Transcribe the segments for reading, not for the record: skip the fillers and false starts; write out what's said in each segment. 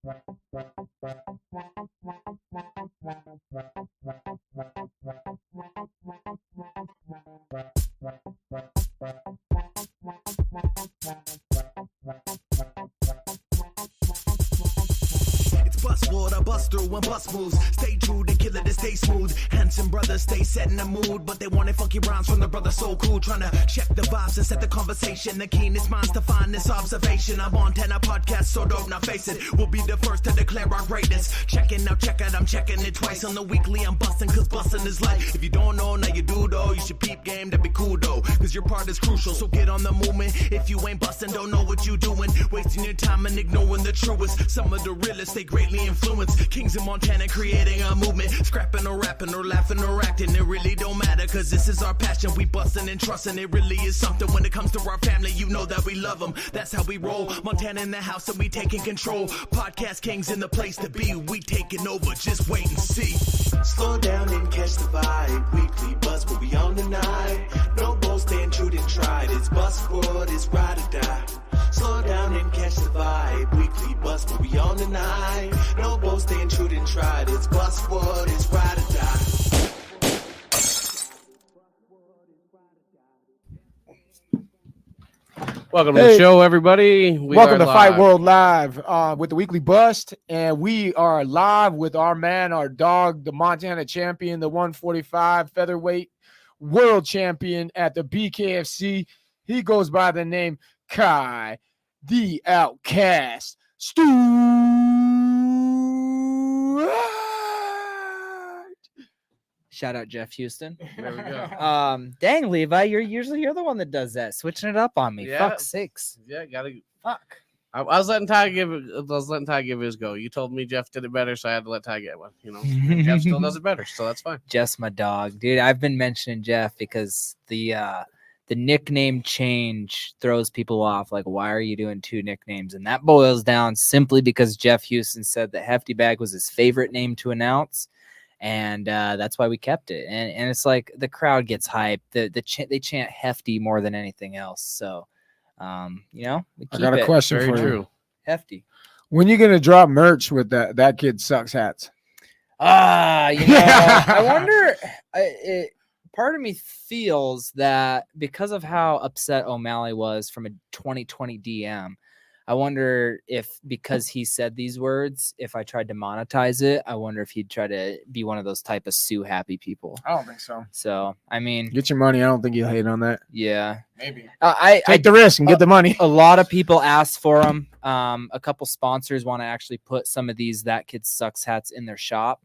Bust world, I bust through and bust moves. Stay true, they kill it, they stay smooth. Handsome brothers stay set in the mood, but they wanted funky rhymes from the brother so cool. Trying to check the vibes and set the conversation. The keenest minds to find this observation. I'm on 10 podcast, so don't not face it. We'll be the first to declare our greatness. Checking out, check out, I'm checking it twice on the weekly. I'm busting, cause busting is life. If you don't know, now you do though. You should peep game, that'd be cool though. Cause your part is crucial, so get on the movement. If you ain't busting, don't know what you doing. Wasting your time and ignoring the truest. Some of the realest, they greatly influence. Kings in Montana creating a movement. Scrapping or rapping or laughing or acting. It really don't matter, cause this is our passion. We busting and trusting, it really is something. When it comes to our family, you know that we love them. That's how we roll. Montana in the house and we taking control. Podcast kings in the place to be. We taking over, just wait and see. Slow down and catch the vibe. Weekly buzz, we'll be on tonight. No bull, staying true and tried. It's bus world, it's ride or die. Slow down and catch the vibe. Weekly bus, we'll be on tonight. No bull, staying true and tried. It's bus world, it's ride or die. Welcome to the show, everybody. Welcome to Fight World Live with the Weekly Bust, and we are live with our man, our dog, the Montana champion, the 145 featherweight world champion at the BKFC. He goes by the name Kai, the Outcast Stewart. Shout out Jeff Houston. There we go. Dang, Levi, you're the one that does that, switching it up on me. Yeah. Fuck sakes. Yeah, gotta. Fuck. I was letting Ty give his go. You told me Jeff did it better, so I had to let Ty get one. You know, and Jeff still does it better, so that's fine. Jeff's my dog, dude. I've been mentioning Jeff because the nickname change throws people off. Like, why are you doing two nicknames? And that boils down simply because Jeff Houston said that Hefty Bag was his favorite name to announce. And that's why we kept it. And it's like the crowd gets hyped. They chant Hefty more than anything else. So, we keep I got a question for you. Hefty. When you gonna drop merch with that kid sucks hats? I wonder. Part of me feels that because of how upset O'Malley was from a 2020 DM, I wonder if because he said these words, if I tried to monetize it, I wonder if he'd try to be one of those type of sue happy people. I don't think so. So, I mean, get your money. I don't think you'll hate on that. Yeah, maybe. I take the risk and get the money. A lot of people asked for them. A couple sponsors want to actually put some of these That Kid Sucks hats in their shop.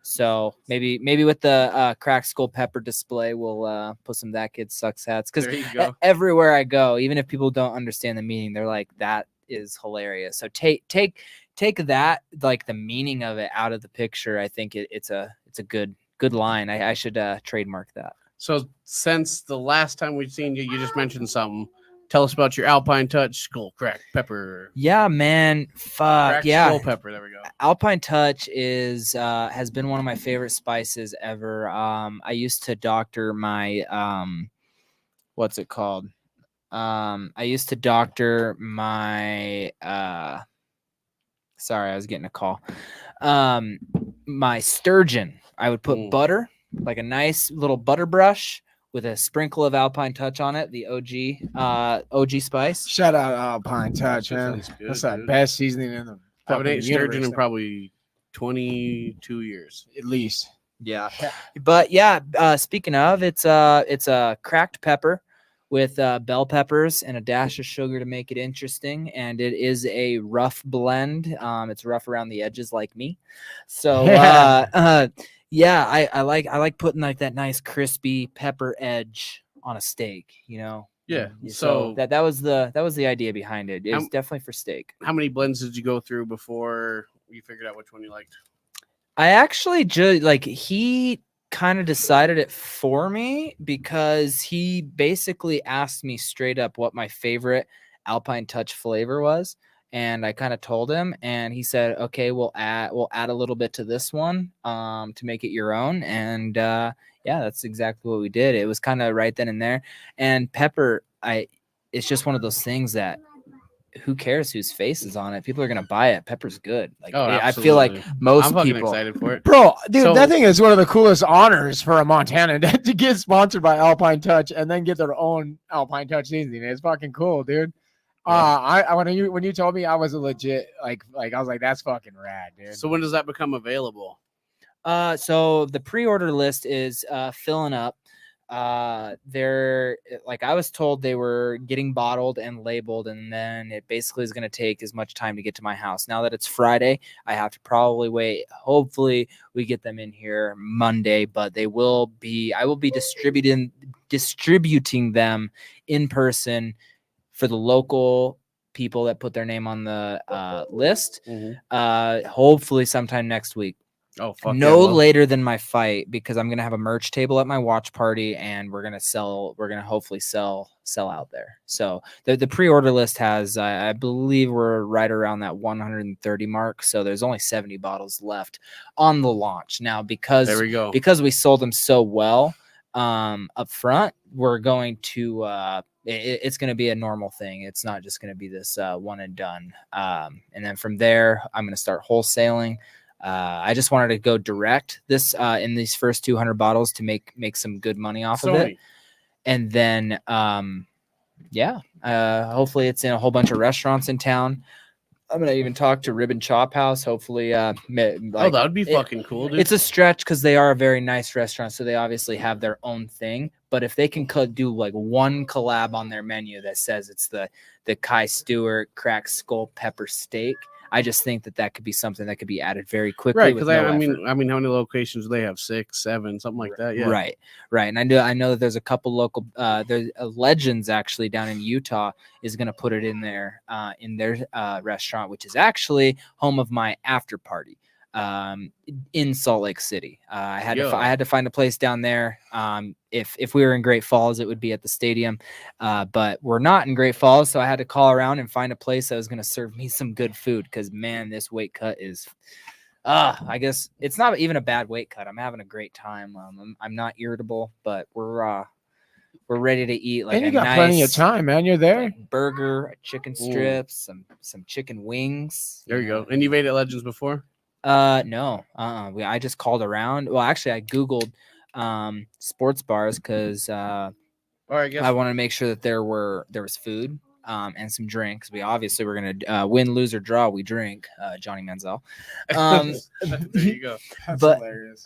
So maybe with the cracked skull pepper display, we'll put some That Kid Sucks hats, because everywhere I go, even if people don't understand the meaning, they're like, that is hilarious. So take that, like the meaning of it, out of the picture. I think it's a good line. I should trademark that. So since the last time we've seen you, you just mentioned something. Tell us about your Alpine Touch Skull Cracked Pepper. Yeah, man. Fuck Cracked yeah. Skull Pepper. There we go. Alpine Touch is has been one of my favorite spices ever. I used to doctor my what's it called? I used to doctor my sorry, I was getting a call. My sturgeon. I would put butter, like a nice little butter brush, with a sprinkle of Alpine Touch on it, the OG spice. Shout out Alpine Touch, man. That's the best seasoning in the I've ate sturgeon in probably 22 years. At least. Yeah. But yeah, speaking of, it's a cracked pepper with bell peppers and a dash of sugar to make it interesting. And it is a rough blend. It's rough around the edges like me. So yeah, I like putting like that nice crispy pepper edge on a steak, you know. Yeah. So that was the idea behind it. It's definitely for steak. How many blends did you go through before you figured out which one you liked? I actually he kind of decided it for me, because he basically asked me straight up what my favorite Alpine Touch flavor was. And I kind of told him, and he said, okay, we'll add a little bit to this one to make it your own. And yeah, that's exactly what we did. It was kind of right then and there. And pepper, it's just one of those things that who cares whose face is on it? People are gonna buy it. Pepper's good. Like Oh, I feel like absolutely. most I'm fucking people. excited for it. Bro, dude, So- that thing is one of the coolest honors for a Montana to get sponsored by Alpine Touch and then get their own Alpine Touch seasoning. It's fucking cool, dude. Yeah. When you told me, I was a legit like I was like, that's fucking rad, dude. So when does that become available? So the pre-order list is filling up. They're like, I was told they were getting bottled and labeled, and then it basically is going to take as much time to get to my house. Now that it's Friday, I have to probably wait. Hopefully we get them in here Monday, but I will be distributing them in person for the local people that put their name on the list. Hopefully sometime next week. Oh, fuck No yeah, well. later than my fight, because I'm gonna have a merch table at my watch party, and we're gonna hopefully sell out there. So the pre-order list has, I believe we're right around that 130 mark. So there's only 70 bottles left on the launch now, because There we go. because we sold them so well up front. We're going to it's going to be a normal thing. It's not just going to be this one and done. And then from there, I'm going to start wholesaling. I just wanted to go direct this in these first 200 bottles to make some good money off of it. And then, hopefully it's in a whole bunch of restaurants in town. I'm going to even talk to Rib and Chop House. Hopefully, That would be fucking cool, dude. it's a stretch because they are a very nice restaurant. So they obviously have their own thing. But if they can do like one collab on their menu that says it's the Kai Stewart cracked skull pepper steak, I just think that could be something that could be added very quickly. Right, because I I mean, how many locations do they have? 6, 7, something like that. Yeah. Right. And I know that there's a couple local there's Legends actually down in Utah is going to put it in their restaurant, which is actually home of my after party in Salt Lake City. I had to find a place down there. If we were in Great Falls, it would be at the stadium, but we're not in Great Falls, so I had to call around and find a place that was going to serve me some good food, because man, this weight cut is I guess it's not even a bad weight cut. I'm having a great time. I'm not irritable, but we're ready to eat. Like, and you got plenty of time, man. You're there. Burger, chicken strips, some chicken wings. There you go. And you've ate at Legends before? No. I just called around. Well, actually, I Googled sports bars because I wanted to make sure that there was food and some drinks. We obviously were gonna win, lose, or draw. We drink. Johnny Manziel. There you go. That's but hilarious.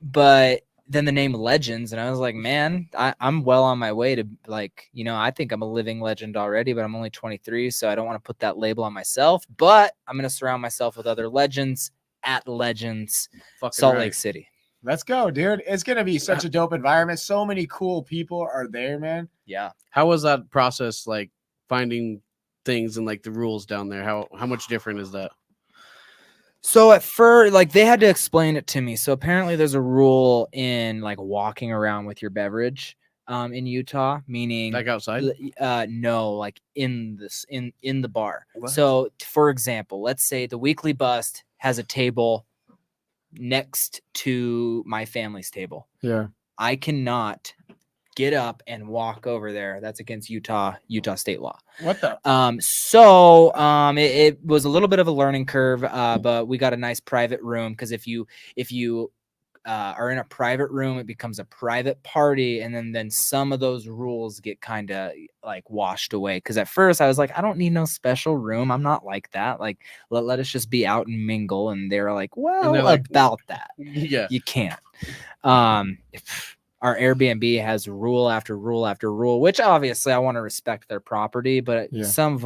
but then the name Legends, and I was like, man, I'm well on my way to, like, I think I'm a living legend already, but I'm only 23, so I don't want to put that label on myself. But I'm gonna surround myself with other legends at Legends, Salt Lake City. Let's go, dude. It's gonna be such a dope environment. So many cool people are there, man. Yeah. How was that process, like finding things and like the rules down there? How much different is that? So at first, like, they had to explain it to me. So apparently there's a rule in like walking around with your beverage in Utah, meaning Like outside? No, like in the bar. What? So for example, let's say the Weekly Bust has a table next to my family's table. Yeah. I cannot get up and walk over there. That's against Utah state law. What the? It was a little bit of a learning curve, but we got a nice private room, because if you are in a private room, it becomes a private party, and then some of those rules get kind of like washed away. Because at first I was like, I don't need no special room. I'm not like that. Like, let us just be out and mingle. And they're like, well, about that, Yeah. you can't. Our Airbnb has rule after rule after rule, which obviously I want to respect their property, but some of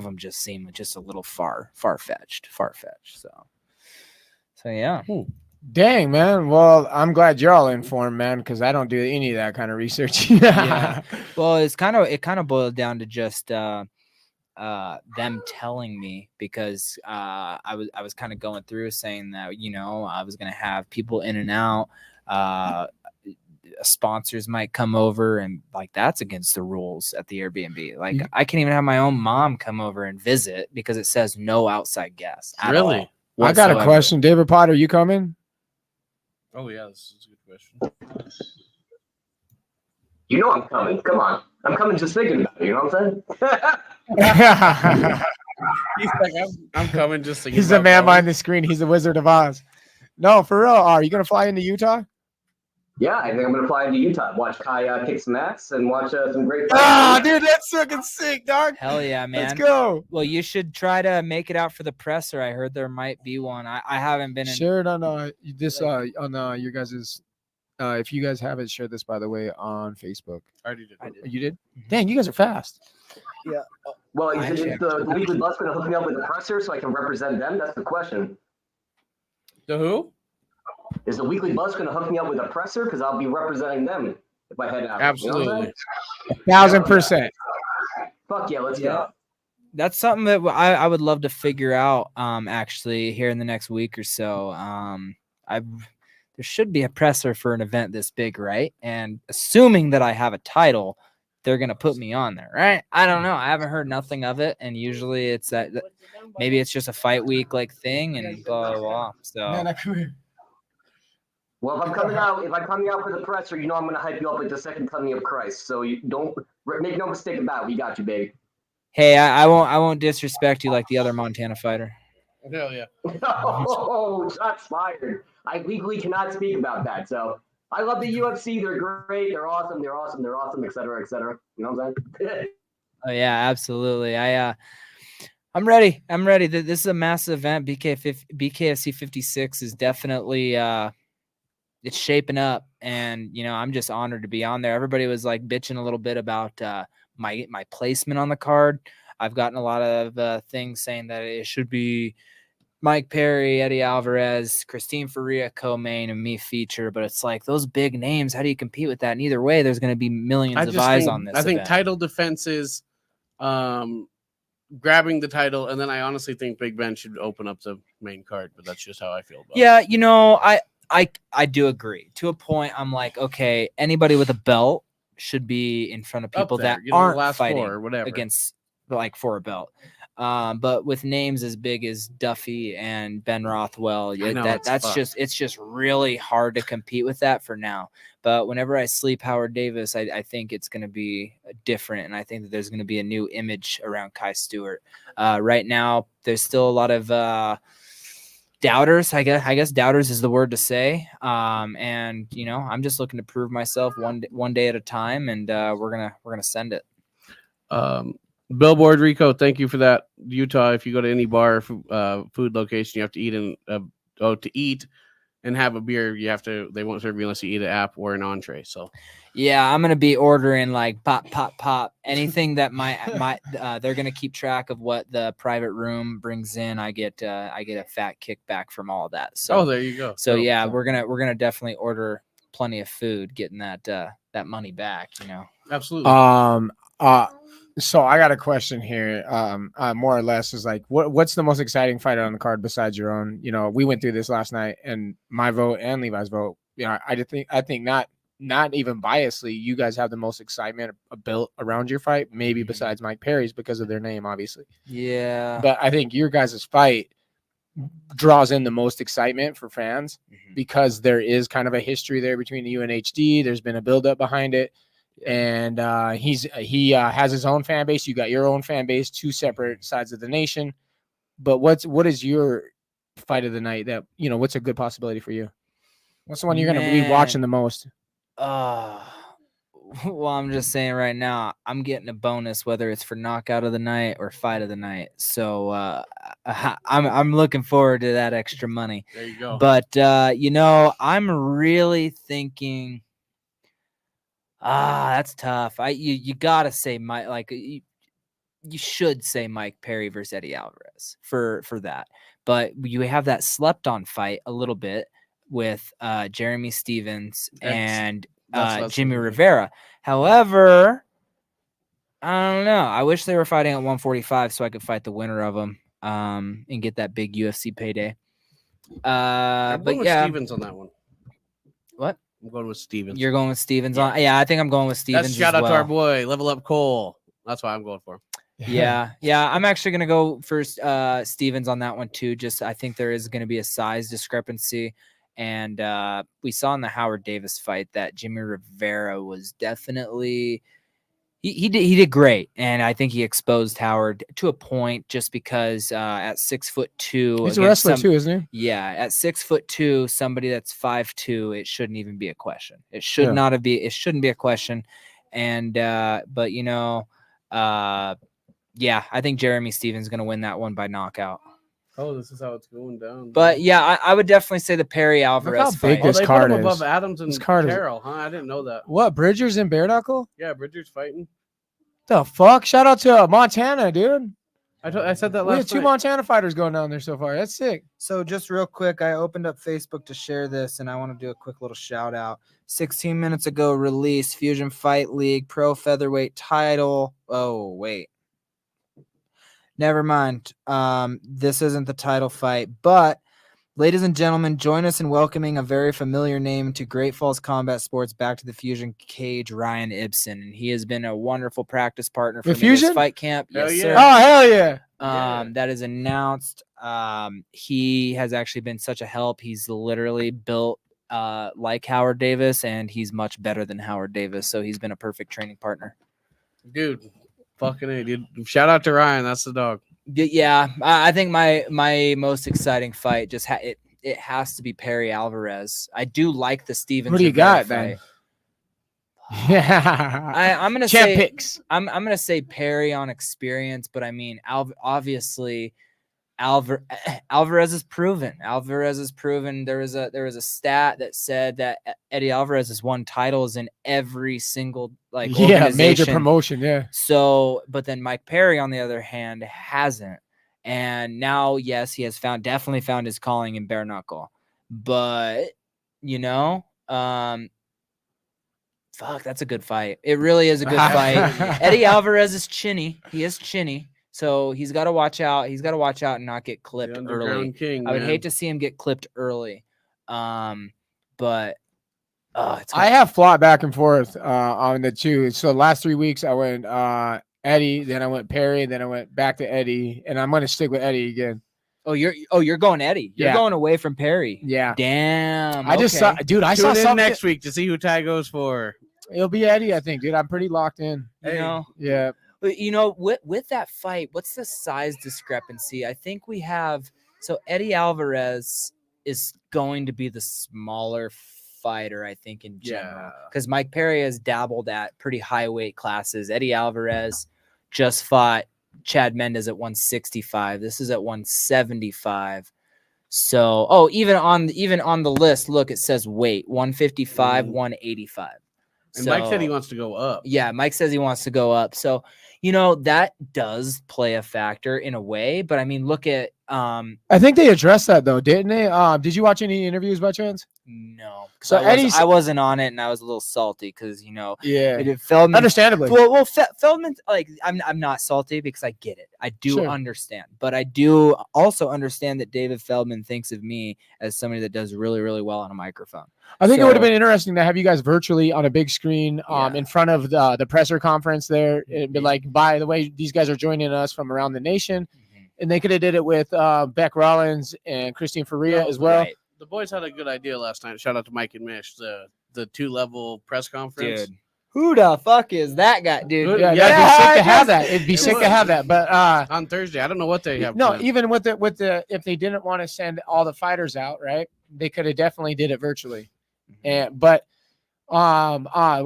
them just seem just a little far-fetched. So yeah. Dang, man. Well, I'm glad you're all informed, man, because I don't do any of that kind of research. Yeah. Well, it kind of boiled down to just them telling me, because I was kind of going through saying that, I was going to have people in and out, sponsors might come over, and like, that's against the rules at the Airbnb. Like, I can't even have my own mom come over and visit because it says no outside guests. Really? I got a question. David Potter, you coming? Oh yeah, this is a good question. You know I'm coming. Come on. I'm coming just thinking about it. You know what I'm saying? He's like, I'm coming just to He's the man behind the screen. He's the Wizard of Oz. No, for real. Are you gonna fly into Utah? Yeah, I think I'm going to fly into Utah, watch Kai kick some ass, and watch some great Ah, fights. dude, that's fucking sick, dog. Hell yeah, man. Let's go. Well, you should try to make it out for the presser. I heard there might be one. I haven't been in. Share it on this on your guys's. If you guys haven't shared this, by the way, on Facebook. I already did. You did? Dang, you guys are fast. Yeah. Well, is the Weekly Bus going to hook me up with a presser so I can represent them? That's the question. The who? Is the Weekly Bus going to hook me up with a presser? Because I'll be representing them if I head out. Absolutely. 1,000%. Fuck yeah, let's go. That's something that I would love to figure out actually here in the next week or so. There should be a presser for an event this big, right? And assuming that I have a title, they're going to put me on there, right? I don't know. I haven't heard nothing of it. And usually it's that maybe it's just a fight week like thing and blah, blah, blah. So. Well, if I'm coming out for the presser, you know I'm going to hype you up like the second coming of Christ. So you don't make no mistake about it. We got you, baby. Hey, I won't disrespect you like the other Montana fighter. Hell yeah. Oh, shots fired. I legally cannot speak about that. So I love the UFC. They're great. They're awesome. They're awesome. They're awesome, et cetera, et cetera. You know what I'm saying? Oh yeah, absolutely. I'm ready. This is a massive event. BKFC 56 is definitely it's shaping up, and I'm just honored to be on there. Everybody was like bitching a little bit about my placement on the card. I've gotten a lot of things saying that it should be Mike Perry, Eddie Alvarez, Christine Faria co-main, and me feature, but it's like those big names. How do you compete with that? And either way, there's going to be millions of eyes on this. I think event. title defenses, grabbing the title, and then I honestly think Big Ben should open up the main card. But that's just how I feel about it. Yeah, I do agree. To a point, I'm like, okay, anybody with a belt should be in front of people that aren't fighting or whatever against like for a belt. But with names as big as Duffy and Ben Rothwell, it's just really hard to compete with that for now. But whenever I sleep Howard Davis, I think it's going to be different, and I think that there's going to be a new image around Kai Stewart. Right now, there's still a lot of doubters. I guess doubters is the word to say. And I'm just looking to prove myself one day at a time, and we're gonna send it. Billboard Rico, thank you for that. Utah, if you go to any bar or food location, you have to eat to eat and have a beer. They won't serve you unless you eat an app or an entree. So yeah, I'm gonna be ordering like pop anything that they're gonna keep track of what the private room brings in. I get a fat kickback from all that. So there you go. So yeah, we're gonna definitely order plenty of food, getting that money back. Absolutely. So I got a question here. More or less is like, what's the most exciting fighter on the card besides your own? We went through this last night, and my vote and Levi's vote. I think not even biasly, you guys have the most excitement built around your fight, maybe besides Mike Perry's because of their name, obviously. Yeah. But I think your guys' fight draws in the most excitement for fans because there is kind of a history there between you and HD. There's been a buildup behind it. And he has his own fan base. You got your own fan base, two separate sides of the nation. But what is your fight of the night that what's a good possibility for you? What's the one you're gonna be watching the most? Well, I'm just saying right now, I'm getting a bonus whether it's for knockout of the night or fight of the night. So I'm looking forward to that extra money. There you go. But I'm really thinking. That's tough. You gotta say Mike. Like you should say Mike Perry versus Eddie Alvarez for that. But you have that slept on fight a little bit with Jeremy Stevens and Jimmy Rivera. However, I don't know. I wish they were fighting at 145 so I could fight the winner of them and get that big UFC payday. But yeah, Stevens on that one. What? I'm going with Stevens. You're going with Stevens on? Yeah, I think I'm going with Stevens. Shout out to our boy, Level Up Cole. That's why I'm going for him. Yeah. I'm actually going to go for Stevens on that one too. Just I think there is going to be a size discrepancy, And we saw in the Howard Davis fight that Jimmy Rivera was definitely he did great, and I think he exposed Howard to a point just because at 6'2", he's a wrestler too, isn't he? Yeah, at 6'2", somebody that's 5'2", it shouldn't even be a question. It should not have be. It shouldn't be a question. And but yeah, I think Jeremy Stevens is going to win that one by knockout. Oh, this is how it's going down. But yeah, I would definitely say the Perry Alvarez big fight. this they card put him is. above Adams and This card is- Carroll, huh? I didn't know that. What, Bridgers and Bare Knuckle? Yeah, Bridger's fighting. The fuck? Shout out to Montana, dude. I said that We last had 2 night. Montana fighters going down there so far. That's sick. So just real quick, I opened up Facebook to share this, and I want to do a quick little shout out. 16 minutes ago, released Fusion Fight League Pro Featherweight title. Oh, wait. Never mind. This isn't the title fight, but ladies and gentlemen, join us in welcoming a very familiar name to Great Falls Combat Sports back to the Fusion cage, Ryan Ibsen. And he has been a wonderful practice partner for The me Fusion? this fight camp. Hell Yes, yeah. sir. Oh, hell yeah. That is announced. He has actually been such a help. He's literally built like Howard Davis, and he's much better than Howard Davis. So he's been a perfect training partner. Dude, fucking A, dude. Shout out to Ryan. That's the dog. Yeah, I think my most exciting fight just it has to be Perry Alvarez. I do like the Stevens. What do you Rivera got, then? fight. Yeah. I'm gonna Champ say picks. I'm gonna say Perry on experience, but I mean obviously Alvarez is proven. Alvarez is proven. There was a stat that said that Eddie Alvarez has won titles in every single Yeah, major organization. promotion. Yeah. So, but then Mike Perry, on the other hand, hasn't. And now, yes, he has definitely found his calling in bare knuckle. But, fuck, that's a good fight. It really is a good fight. Eddie Alvarez is chinny. He is chinny. So he's got to watch out. He's got to watch out and not get clipped The early. Underground King, I would man. hate to see him get clipped early. But it's I have fought back and forth on the two. So the last 3 weeks I went Eddie, then I went Perry, then I went back to Eddie, and I'm gonna stick with Eddie again. you're going Eddie. You're Yeah. going away from Perry. Yeah. Damn. I just saw, okay. dude. I Tune saw in something next week to see who Ty goes for. It'll be Eddie, I think, dude. I'm pretty locked in. You know, Yeah. but with that fight, what's the size discrepancy? I think we have. So Eddie Alvarez is going to be the smaller fighter, I think, in general, because Mike Perry has dabbled at pretty high weight classes. Eddie Alvarez just fought Chad Mendes at 165. This is at 175. So, even on the list, look, it says weight 155, 185. And Mike said he wants to go up. Yeah, Mike says he wants to go up. So, that does play a factor in a way. But I mean, look at I think they addressed that though, didn't they? Did you watch any interviews by chance? no. So I wasn't on it, and I was a little salty because Yeah. Feldman. Understandably. Well, Feldman, I'm not salty because I get it. I do Sure. understand, but I do also understand that David Feldman thinks of me as somebody that does really, really well on a microphone. I think it would have So- been interesting to have you guys virtually on a big screen Yeah. in front of the presser conference there. It'd be like, by the way, these guys are joining us from around the nation. And they could have did it with Beck Rollins and Christine Faria as well. Right. The boys had a good idea last night. Shout out to Mike and Mish, the 2-level press conference. Dude. Who the fuck is that guy, dude? Yeah, Yeah, that'd be sick to have just- that. It'd be It sick would. to have that. But On Thursday. I don't know what they have. no, planned. even with the if they didn't want to send all the fighters out, right? They could have definitely did it virtually. And but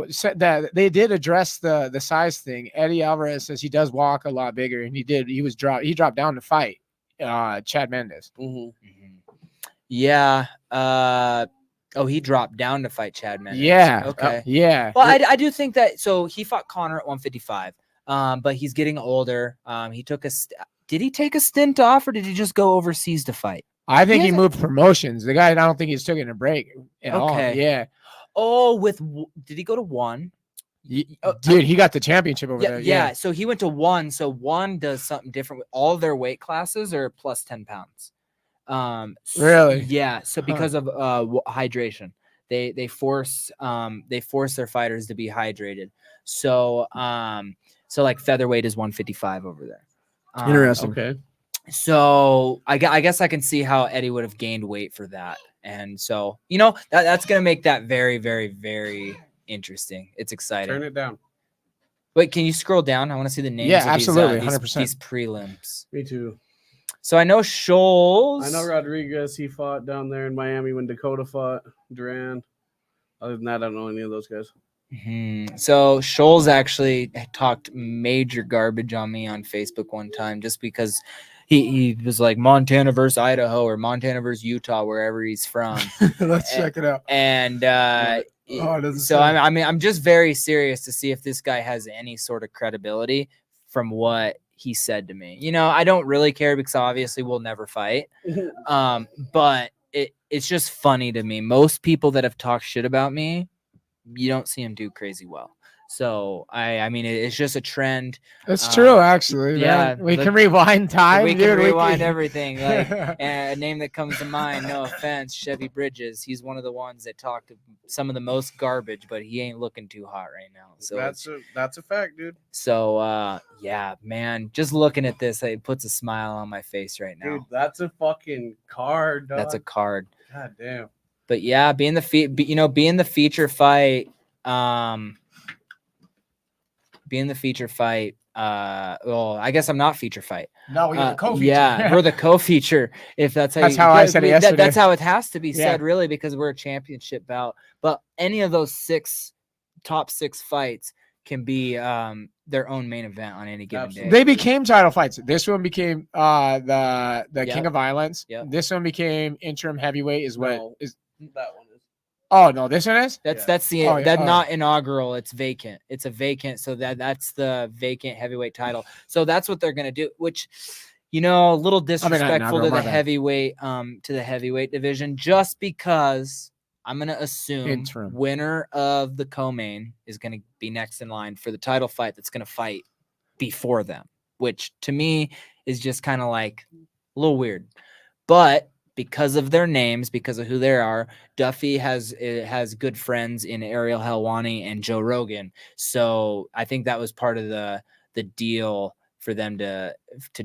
said that they did address the size thing. Eddie Alvarez says he does walk a lot bigger, and he dropped down to fight Chad Mendes. Mhm. Yeah. He dropped down to fight Chad Mendes. Yeah. Okay. Yeah. Well, I do think that. So he fought Connor at 155. But he's getting older. He took did he take a stint off, or did he just go overseas to fight? I think he hasn't- moved promotions. The guy, I don't think he's taking a break at all. Okay. Yeah. Oh, did he go to one? Dude, he got the championship over Yeah, there. yeah. So he went to one. So one does something different with all their weight classes are plus 10 pounds. Really? Yeah. So because of hydration, they force their fighters to be hydrated. So like featherweight is 155 over there. Interesting. Okay. So I guess I can see how Eddie would have gained weight for that. And so, that's going to make that very, very, very interesting. It's exciting. Turn it down. Wait, can you scroll down? I want to see the names Yeah, of absolutely, these, 100%. these prelims. Me too. So I know Scholes. I know Rodriguez. He fought down there in Miami when Dakota fought Duran. Other than that, I don't know any of those guys. So Scholes actually talked major garbage on me on Facebook one time just because he was like Montana versus Idaho or Montana versus Utah, wherever he's from. Let's check it out. And so I'm just very serious to see if this guy has any sort of credibility from what he said to me. I don't really care because obviously we'll never fight. But it's just funny to me. Most people that have talked shit about me, you don't see him do crazy well. So I mean, it's just a trend. It's true, actually. Yeah, man. We can rewind time. We can dude. rewind everything. Like a name that comes to mind, no offense, Chevy Bridges. He's one of the ones that talked some of the most garbage, but he ain't looking too hot right now. So that's a fact, dude. So yeah, man, just looking at this, it puts a smile on my face right now. Dude, that's a fucking card, dog. That's a card. God damn. But yeah, being the feature fight, well, I guess I'm not feature fight. No, we're co-feature. Yeah, we're the co-feature. If that's how I said it yesterday. That's how it has to be said, really, because we're a championship bout. But any of those top six fights can be their own main event on any given day. They became title fights. This one became the Yep. King of Violence. Yep. This one became interim heavyweight. Is what No, is that one is. Oh no, this one is. That's not inaugural. It's vacant. It's a vacant. So that's the vacant heavyweight title. So that's what they're gonna do. Which, a little disrespectful to the heavyweight division, just because I'm gonna assume winner of the co-main is gonna be next in line for the title fight. That's gonna fight before them, which to me is just kind of like a little weird, but because of their names, because of who they are, Duffy has good friends in Ariel Helwani and Joe Rogan. So I think that was part of the deal for them to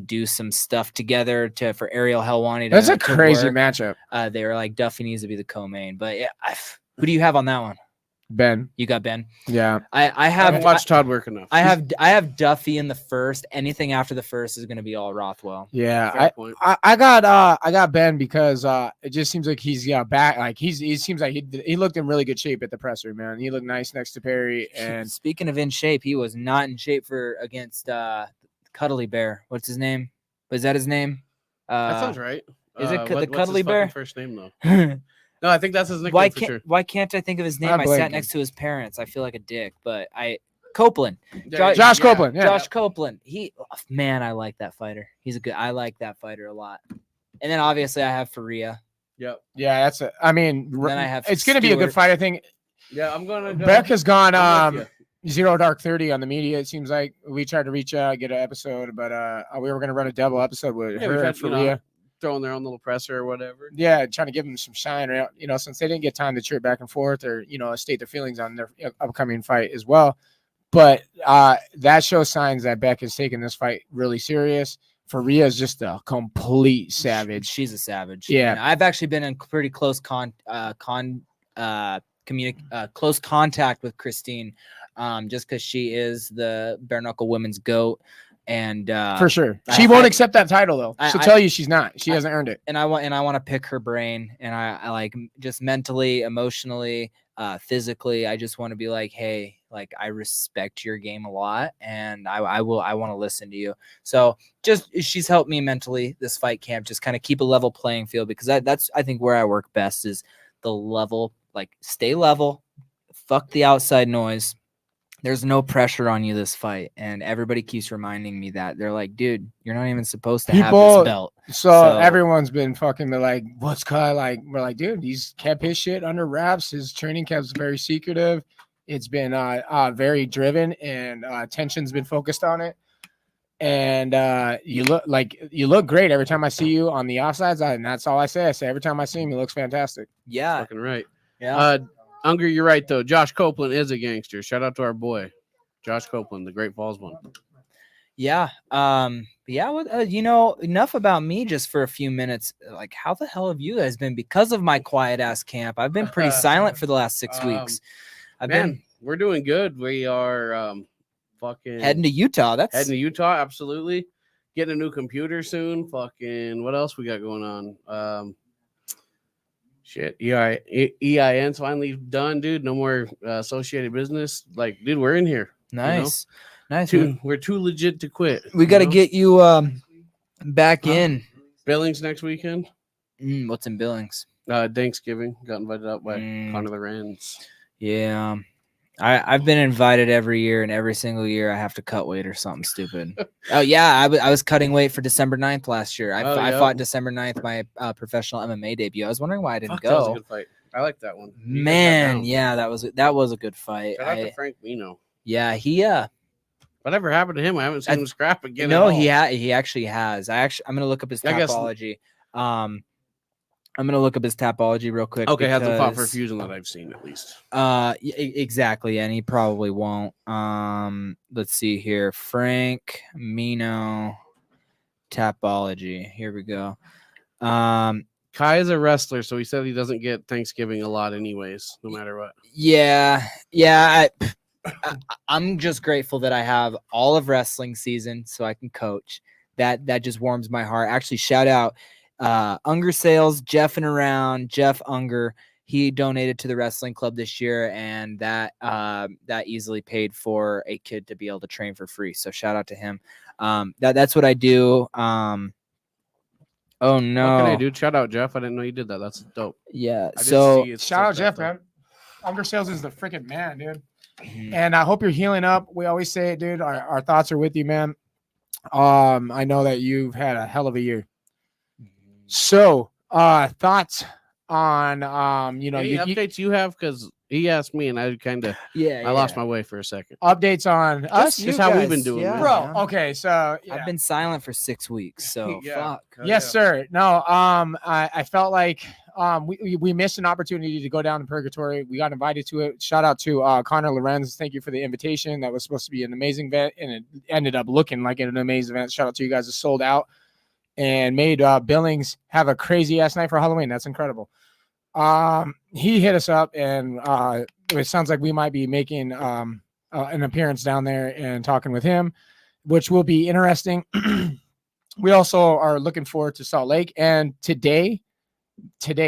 do some stuff together for Ariel Helwani. That's a crazy matchup. They were like, Duffy needs to be the co-main. But yeah, who do you have on that one? Ben. You got Ben? Yeah. I haven't watched Todd work enough. I have Duffy in the first. Anything after the first is going to be all Rothwell. Yeah. I got Ben because it just seems like he's back. Like he seems like he looked in really good shape at the presser, man. He looked nice next to Perry. And speaking of in shape, he was not in shape against Cuddly Bear. What's his name? Was that his name? That sounds right. Is it the what's Cuddly his Bear? First name though. No, I think that's his nickname for sure. Why can't I think of his name? I sat next to his parents. I feel like a dick, but Copeland. Josh Copeland. Yeah. Josh Copeland. I like that fighter. I like that fighter a lot. And then obviously I have Faria. Yep. Yeah, then I have it's going to be a good fight, I think. Yeah, I'm going to go. Beck has gone Zero Dark 30 on the media. It seems like we tried to reach out, get an episode, but we were going to run a double episode with her and Faria. Throwing their own little presser or whatever. Yeah, trying to give them some shine, since they didn't get time to chirp back and forth or, state their feelings on their upcoming fight as well. But that shows signs that Beck is taking this fight really serious. Faria is just a complete savage. She's a savage. Yeah. And I've actually been in pretty close close contact with Christine, just because she is the bare knuckle women's GOAT. And for sure, she won't accept that title though. She'll tell you she's not. She hasn't earned it. And I want to pick her brain. And I like just mentally, emotionally, physically. I just want to be like, hey, like I respect your game a lot, and I want to listen to you. So she's helped me mentally this fight camp, just kind of keep a level playing field, because that's I think where I work best is the level. Like stay level, fuck the outside noise. There's no pressure on you this fight, and everybody keeps reminding me that. They're like, dude, you're not even supposed to have this belt. So everyone's been fucking like, what's Kai like? We're like, dude, he's kept his shit under wraps. His training camp's very secretive. It's been very driven, and attention's been focused on it. And you look great every time I see you on the offsides, and that's all I say. I say every time I see him, he looks fantastic. Yeah, fucking right. Yeah. Unger, you're right though. Josh Copeland is a gangster. Shout out to our boy, Josh Copeland, the Great Falls one. Yeah. yeah, enough about me just for a few minutes. Like, how the hell have you guys been? Because of my quiet ass camp, I've been pretty silent for the last 6 weeks. I've been we're doing good. We are fucking heading to Utah. heading to Utah, absolutely. Getting a new computer soon. Fucking what else we got going on? Shit, EIN's finally done, dude. No more associated business. Like, dude, we're in here. nice. We're too legit to quit. We got to get you back in. Billings next weekend. What's in Billings? Thanksgiving. Got invited out by Connor Lorenz. Yeah. I've been invited every year, and every single year I have to cut weight or something stupid. Oh, yeah. I was cutting weight for December 9th last year. I fought December 9th, my professional MMA debut. I was wondering why I didn't go. That was a good fight. I like that one. Man, yeah, that was a good fight. Shout out to Frank Mino. Yeah, he Whatever happened to him? I haven't seen him scrap again. No, he actually has. I'm gonna look up his topology. I'm gonna look up his topology real quick. Okay, hasn't fought for Fusion that I've seen at least. Exactly, and he probably won't. Let's see here. Frank Mino topology. Here we go. Kai is a wrestler, so he said he doesn't get Thanksgiving a lot anyways, no matter what. Yeah. I'm just grateful that I have all of wrestling season so I can coach. That just warms my heart. Actually, shout out Unger Sales, Jeff and Around, Jeff Unger. He donated to the wrestling club this year, and that easily paid for a kid to be able to train for free. So shout out to him. That's what I do. Oh no! What can I do? Shout out Jeff. I didn't know you did that. That's dope. Yeah. So shout out Jeff, man. Unger Sales is the freaking man, dude. And I hope you're healing up. We always say it, dude. Our thoughts are with you, man. I know that you've had a hell of a year. So, thoughts on any updates you have, because he asked me and I kind of I lost my way for a second. Updates on us, just how we've been doing, bro. Okay, so I've been silent for 6 weeks, so fuck. Yes, sir. No, I felt like we missed an opportunity to go down to Purgatory. We got invited to it. Shout out to Connor Lorenz. Thank you for the invitation. That was supposed to be an amazing event, and it ended up looking like an amazing event. Shout out to you guys that sold out and made Billings have a crazy ass night for Halloween. That's incredible. He hit us up, and it sounds like we might be making an appearance down there and talking with him, which will be interesting. We also are looking forward to Salt Lake, and today,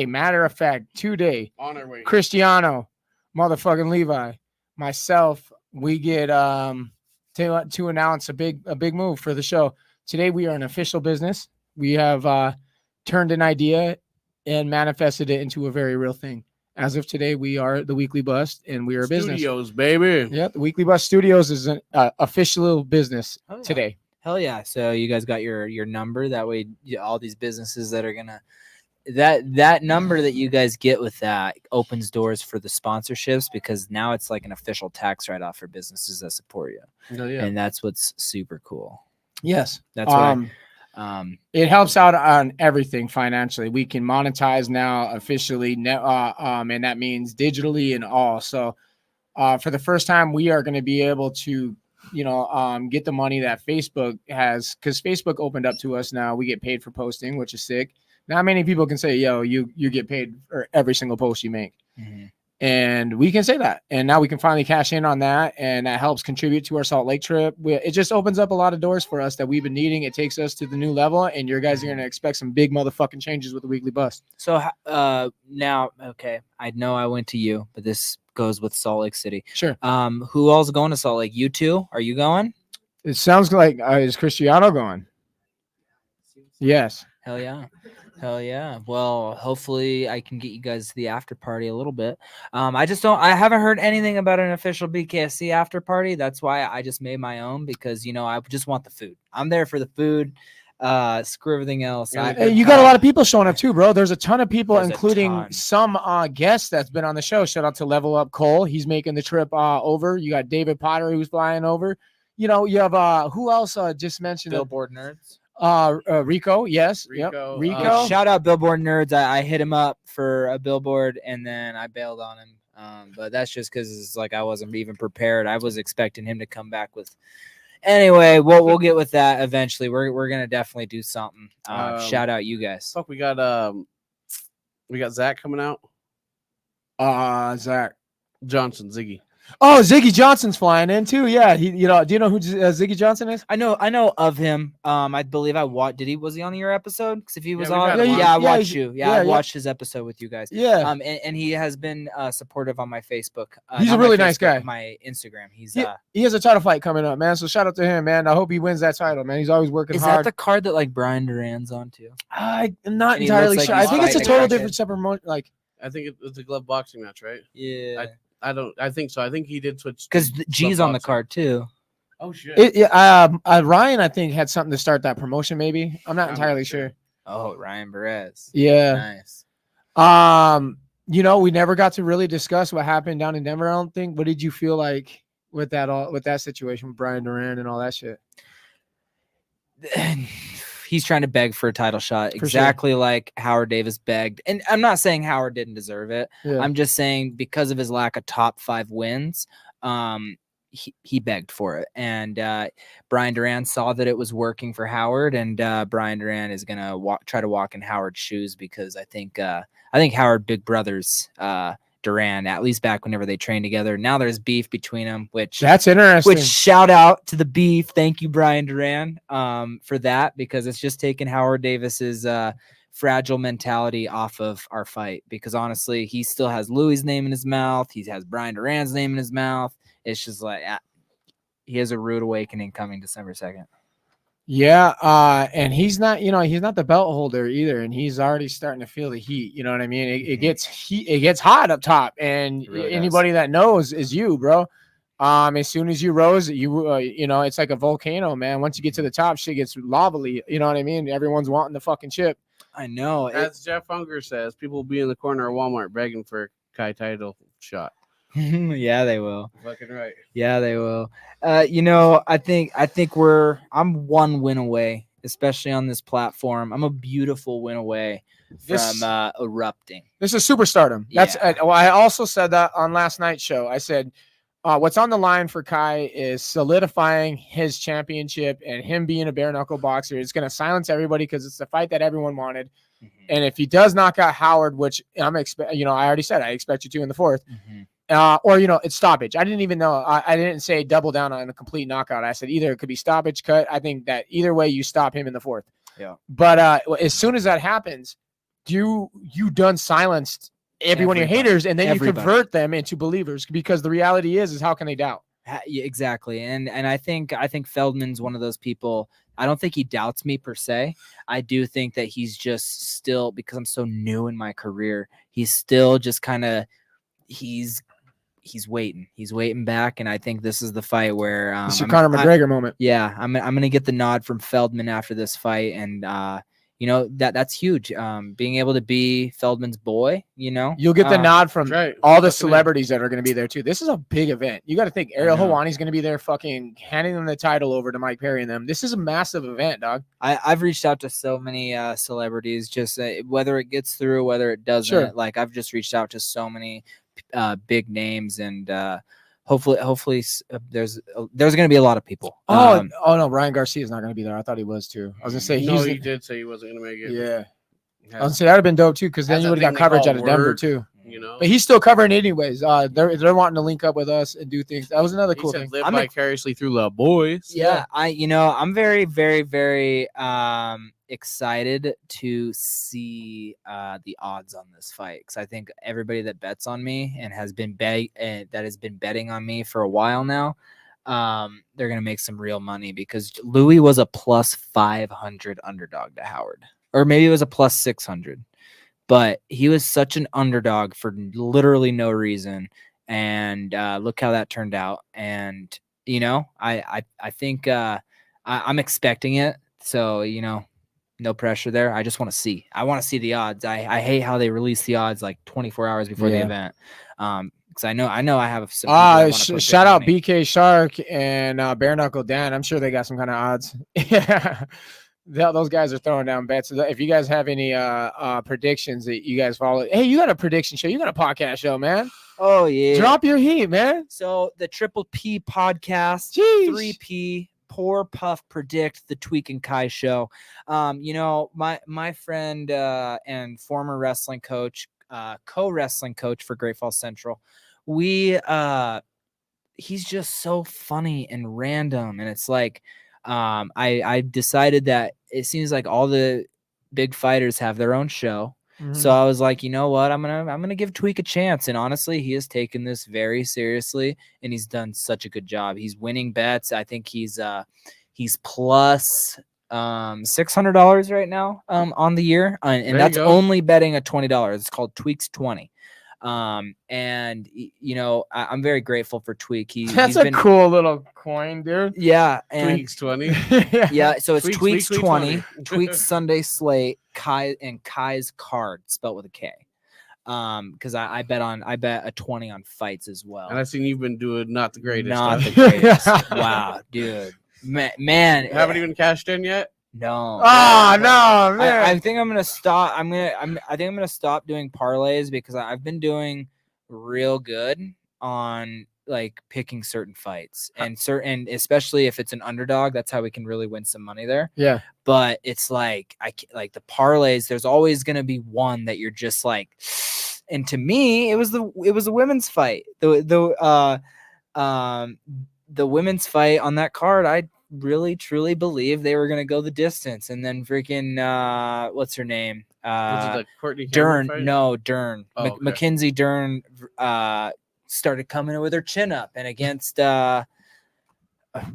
matter of fact, today, on our way, Cristiano, motherfucking Levi, myself, we get to announce a big move for the show. Today we are an official business. We have turned an idea and manifested it into a very real thing. As of today, we are the Weekly Bust, and we are a business. Studios, baby. Yep, the Weekly Bust Studios is an official business today. Hell yeah! So you guys got your number. That way, all these businesses that are gonna that number that you guys get with that opens doors for the sponsorships, because now it's like an official tax write-off for businesses that support you. Oh, yeah. And that's what's super cool. Yes, that's what it helps out on everything financially. We can monetize now officially, and that means digitally and all. So for the first time, we are going to be able to get the money that Facebook has, because Facebook opened up to us now. We get paid for posting, which is sick. Not many people can say, yo, you get paid for every single post you make. Mm-hmm. And we can say that. And now we can finally cash in on that. And that helps contribute to our Salt Lake trip. It just opens up a lot of doors for us that we've been needing. It takes us to the new level. And your guys are going to expect some big motherfucking changes with the Weekly Bust. So now, okay, I know I went to you, but this goes with Salt Lake City. Sure. Who else is going to Salt Lake? You two? Are you going? It sounds like is Cristiano going? Yes. Hell yeah. Hell yeah. Well, hopefully I can get you guys to the after party a little bit. I haven't heard anything about an official BKFC after party. That's why I just made my own, because, I just want the food. I'm there for the food. Screw everything else. You got a lot of people showing up too, bro. There's a ton of people, including some guests that's been on the show. Shout out to Level Up Cole. He's making the trip over. You got David Potter, who's flying over. You have who else just mentioned? Billboard Nerds. Rico, yes. Rico. Yep. Rico. Shout out Billboard Nerds. I hit him up for a billboard, and then I bailed on him. But that's just because it's like I wasn't even prepared. I was expecting him to come back with Anyway, we'll get with that eventually. We're gonna definitely do something. Shout out you guys. Fuck, we got Zach coming out. Zach Johnson, Ziggy. Oh, Ziggy Johnson's flying in too. Yeah, do you know who Ziggy Johnson is? I know of him. I believe I watched. Was he on your episode? Because if he was we've on, had him on. I Yeah, watched you. Yeah, I yeah. watched his episode with you guys. Yeah, And he has been supportive on my Facebook. He's not a really my nice Facebook, guy. My Instagram. He's he has a title fight coming up, man. So shout out to him, man. I hope he wins that title, man. He's always working is hard. that the card that like Brian Duran's on too? I'm not And he entirely looks like sure. I he's think it's a fighting total a different separate like. I think it was a glove boxing match, right? Yeah. I think so. I think he did switch Because G's on the boxing. card too. Oh shit. Ryan, I think, had something to start that promotion. Maybe I'm not I'm entirely not sure. sure. Oh, Ryan Perez. Yeah. Nice. We never got to really discuss what happened down in Denver. I don't think. What did you feel like with that situation with Brian Duran and all that shit? He's trying to beg for a title shot, For exactly like Howard Davis begged. And I'm not saying Howard didn't deserve it. Yeah. I'm just saying because of his lack of top 5 wins, he begged for it. And Brian Duran saw that it was working for Howard, and Brian Duran is gonna try to walk in Howard's shoes because I think Howard big brothers Duran, at least back whenever they trained together. Now there's beef between them, which That's interesting. which shout out to the beef. Thank you, Brian Duran, for that, because it's just taken Howard Davis's fragile mentality off of our fight. Because honestly, he still has Louis' name in his mouth. He has Brian Duran's name in his mouth. It's just like he has a rude awakening coming December 2nd. Yeah, and he's not the belt holder either, and he's already starting to feel the heat. You know what I mean? It gets hot up top, and It really anybody that knows is you, bro. As soon as you rose, it's like a volcano, man. Once you get to the top, shit gets lava-y. You know what I mean? Everyone's wanting the fucking chip. I know. As Jeff Unger says, people will be in the corner of Walmart begging for a Kai title shot. Yeah, they will. Fucking right. Yeah, they will. I think I'm one win away, especially on this platform. I'm a beautiful win away from erupting. This is superstardom. That's Yeah. I also said that on last night's show. I said what's on the line for Kai is solidifying his championship, and him being a bare knuckle boxer. It's going to silence everybody because it's the fight that everyone wanted. Mm-hmm. And if he does knock out Howard, which I already said I expect you to in the 4th. Mm-hmm. It's stoppage. I didn't even know. I didn't say double down on a complete knockout. I said either it could be stoppage, cut. I think that either way you stop him in the 4th. Yeah. But as soon as that happens, you done silenced everyone of your Everybody. haters, and then Everybody. you convert them into believers, because the reality is how can they doubt? Yeah, exactly. And I think Feldman's one of those people. I don't think he doubts me per se. I do think that he's just still, because I'm so new in my career, he's still just kind of he's waiting. He's waiting back, and I think this is the fight where It's your Conor McGregor moment. Yeah, I'm gonna get the nod from Feldman after this fight, and that's huge. Being able to be Feldman's boy, You'll get the nod from right. all the That's amazing. celebrities that are going to be there too. This is a big event. You got to think Ariel know. Helwani's going to be there, fucking handing them the title over to Mike Perry and them. This is a massive event, dog. I've reached out to so many celebrities, just whether it gets through, whether it doesn't. Sure. Like I've just reached out to so many big names, and hopefully there's going to be a lot of people. Oh no, Ryan Garcia's not going to be there. I thought he was too. I was going to say No, he did say he wasn't going to make it. yeah. I was going to say that would have been dope too, because then That's you a would have thing got they coverage call out of Denver word. too. But He's still covering it anyways. They're wanting to link up with us and do things. That was another he cool said thing. live I'm vicariously through the boys. Yeah, I'm very, very, very excited to see the odds on this fight, because I think everybody that bets on me and has been betting on me for a while now, they're gonna make some real money, because Louis was a plus 500 underdog to Howard, or maybe it was a plus 600, but he was such an underdog for literally no reason, and look how that turned out. And I think I'm expecting it, so no pressure there. I just want to see. I want to see the odds. I hate how they release the odds like 24 hours before the event. Because I know I have some. Shout out BK Shark and Bare Knuckle Dan. I'm sure they got some kind of odds. Yeah. Those guys are throwing down bets. If you guys have any predictions that you guys follow, hey, you got a prediction show, you got a podcast show, man. Oh yeah. Drop your heat, man. So the Triple P podcast, Jeez. 3P poor Puff predict the Tweak and Kai show. You know, my friend and former wrestling coach, co-wrestling coach for Great Falls Central, he's just so funny and random, and it's like I decided that it seems like all the big fighters have their own show. So I was like, you know what? I'm gonna give Tweak a chance. And honestly, he has taken this very seriously, and he's done such a good job. He's winning bets. I think he's plus $600 right now on the year, and that's only betting a $20. It's called Tweak's 20. And you know, I'm very grateful for Tweak. That's a cool little coin, dude. Yeah, and Tweak's 20. Yeah, so it's Tweak's 20, 20. Tweak's Sunday slate, Kai's card spelled with a K. Because I bet a 20 on fights as well. And I've seen you've been doing not the greatest. Not the greatest. Wow, dude. Man, You haven't even cashed in yet? No. Oh no, man. I think I'm gonna stop. I think I'm gonna stop doing parlays because I've been doing real good on like picking certain fights and especially if it's an underdog. That's how we can really win some money there. Yeah. But it's like like the parlays. There's always gonna be one that you're just like. And to me, it was a women's fight. The women's fight on that card. I really truly believe they were gonna go the distance, and then freaking what's her name? Was it the Courtney Dern. fight? No, Dern. Oh, okay. Mackenzie Dern started coming in with her chin up, and against why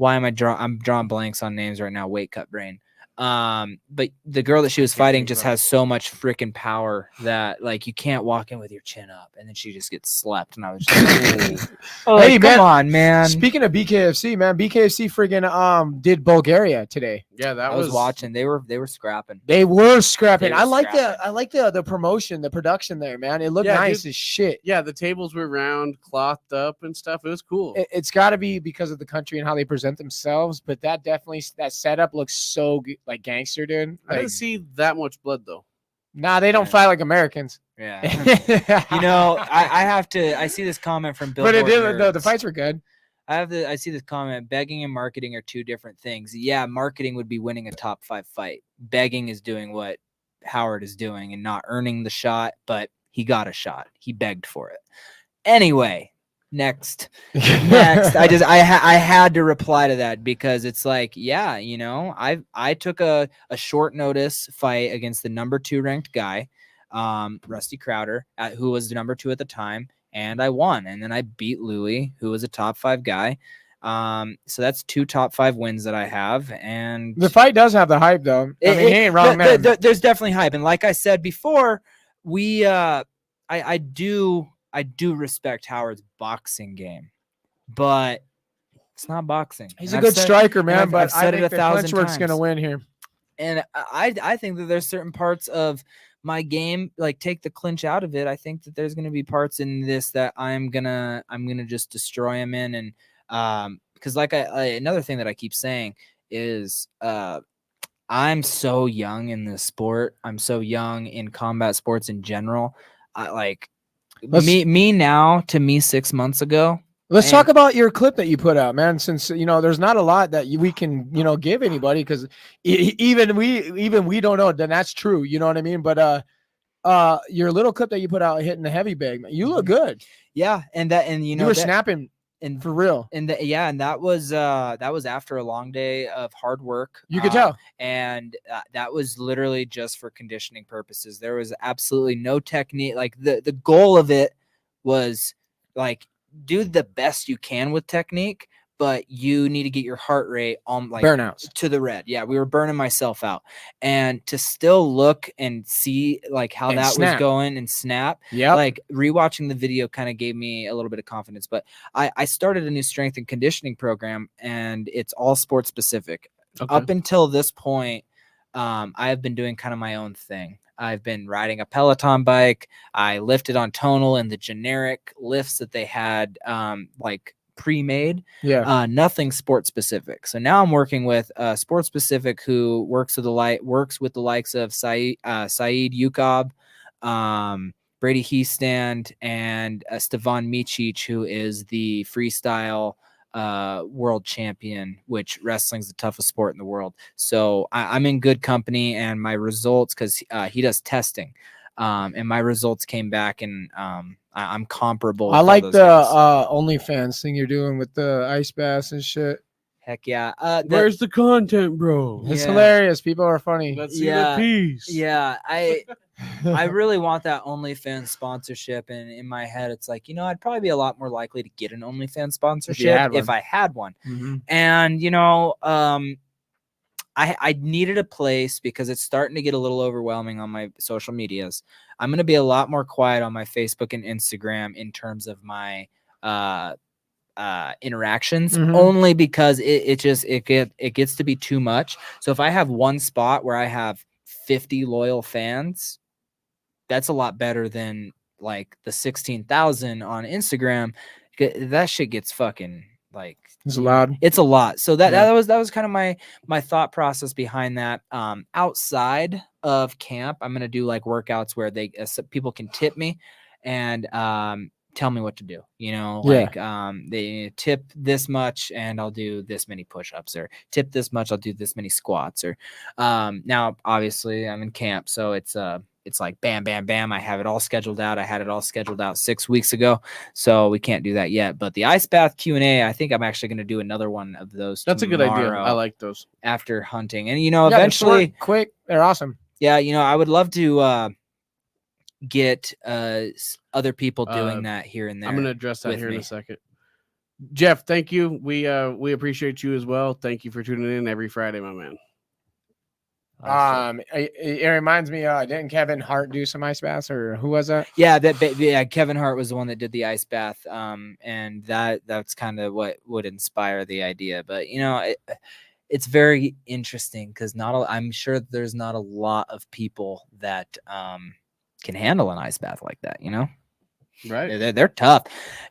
am I'm drawing blanks on names right now. Weight cut brain. But the girl that she was fighting just has so much freaking power that like you can't walk in with your chin up, and then she just gets slept. And I was just like, hey, come on, man. Speaking of BKFC, man, BKFC friggin' did Bulgaria today. Yeah, I was watching. They were scrapping. They were scrapping. They were I like scrapping. the promotion, the production there, man. It looked Yeah, nice dude. as shit. Yeah, the tables were round, clothed up and stuff. It was cool. It's got to be because of the country and how they present themselves, but that setup looks so good, like gangster, dude. I didn't see that much blood though. Nah, they don't fight like Americans. Yeah. You know, I see this comment from Bill. But it did. No, the fights were good. I see this comment. Begging and marketing are two different things. Yeah, marketing would be winning a top 5 fight. Begging is doing what Howard is doing and not earning the shot, but he got a shot. He begged for it. Anyway, next. I had to reply to that because it's like, yeah, you know, I took a short notice fight against the number 2 ranked guy, Rusty Crowder, who was the number 2 at the time. And I won. And then I beat Louis, who was a top 5 guy. So that's 2 top 5 wins that I have. And the fight does have the hype, though. I mean, he ain't wrong, man. There's definitely hype. And like I said before, I do respect Howard's boxing game, but it's not boxing. He's a good striker, man. But I think the Clinchwork's going to win here. And I think that there's certain parts of my game, like take the clinch out of it. I think that there's going to be parts in this that I'm gonna just destroy him in. And because like another thing that I keep saying is I'm so young in this sport. I'm so young in combat sports in general. Me now to me 6 months ago. Let's talk about your clip that you put out, man. Since you know, there's not a lot that we can give anybody because even we don't know. Then that's true. You know what I mean? But your little clip that you put out hitting the heavy bag, man, you look good. Yeah, and you were snapping. And for real. And that was after a long day of hard work. You could tell. And that was literally just for conditioning purposes. There was absolutely no technique. Like the goal of it was like do the best you can with technique, but you need to get your heart rate on like burnouts to the red. Yeah, we were burning myself out. And to still look and see like how that was going and snap. Yeah. Like rewatching the video kind of gave me a little bit of confidence. But I started a new strength and conditioning program, and it's all sports specific. Okay. Up until this point, I have been doing kind of my own thing. I've been riding a Peloton bike. I lifted on tonal and the generic lifts that they had like pre-made. Yeah. Nothing sport specific. So now I'm working with sport specific who works with the likes of Saeed Yukob, Brady Heastand, and Stevan Micic, who is the freestyle world champion, which wrestling's the toughest sport in the world. So I'm in good company, and my results, because he does testing, and my results came back, and I'm comparable. I with all like those the guys. OnlyFans thing you're doing with the ice baths and shit. Heck yeah. Where's the content, bro? It's Yeah. hilarious. People are funny. Let's see Yeah. the piece. Yeah, I really want that OnlyFans sponsorship, and in my head, it's like, I'd probably be a lot more likely to get an OnlyFans sponsorship had if one. I had one. Mhm. And I needed a place because it's starting to get a little overwhelming on my social medias. I'm going to be a lot more quiet on my Facebook and Instagram in terms of my interactions, only because it gets to be too much. So if I have one spot where I have 50 loyal fans, that's a lot better than like the 16,000 on Instagram. That shit gets fucking like, It's loud. it's a lot. So that was kind of my thought process behind that. Outside of camp, I'm gonna do like workouts where people can tip me and tell me what to do. Like they tip this much and I'll do this many push-ups, or tip this much, I'll do this many squats. Or now obviously I'm in camp, so it's like bam, bam, bam. I have it all scheduled out. I had it all scheduled out 6 weeks ago, so we can't do that yet. But the ice bath Q&A, I think I'm actually going to do another one of those. That's a good idea. I like those. After hunting, and Yeah, eventually, they're short, quick, they're awesome. Yeah, I would love to get other people doing that here and there. I'm going to address that with here me. in a second. Jeff, thank you. We appreciate you as well. Thank you for tuning in every Friday, my man. It reminds me, didn't Kevin Hart do some ice baths, or who was that? Yeah, Kevin Hart was the one that did the ice bath, and that's kind of what would inspire the idea. But it's very interesting because I'm sure there's not a lot of people that can handle an ice bath like that. Right? They're tough,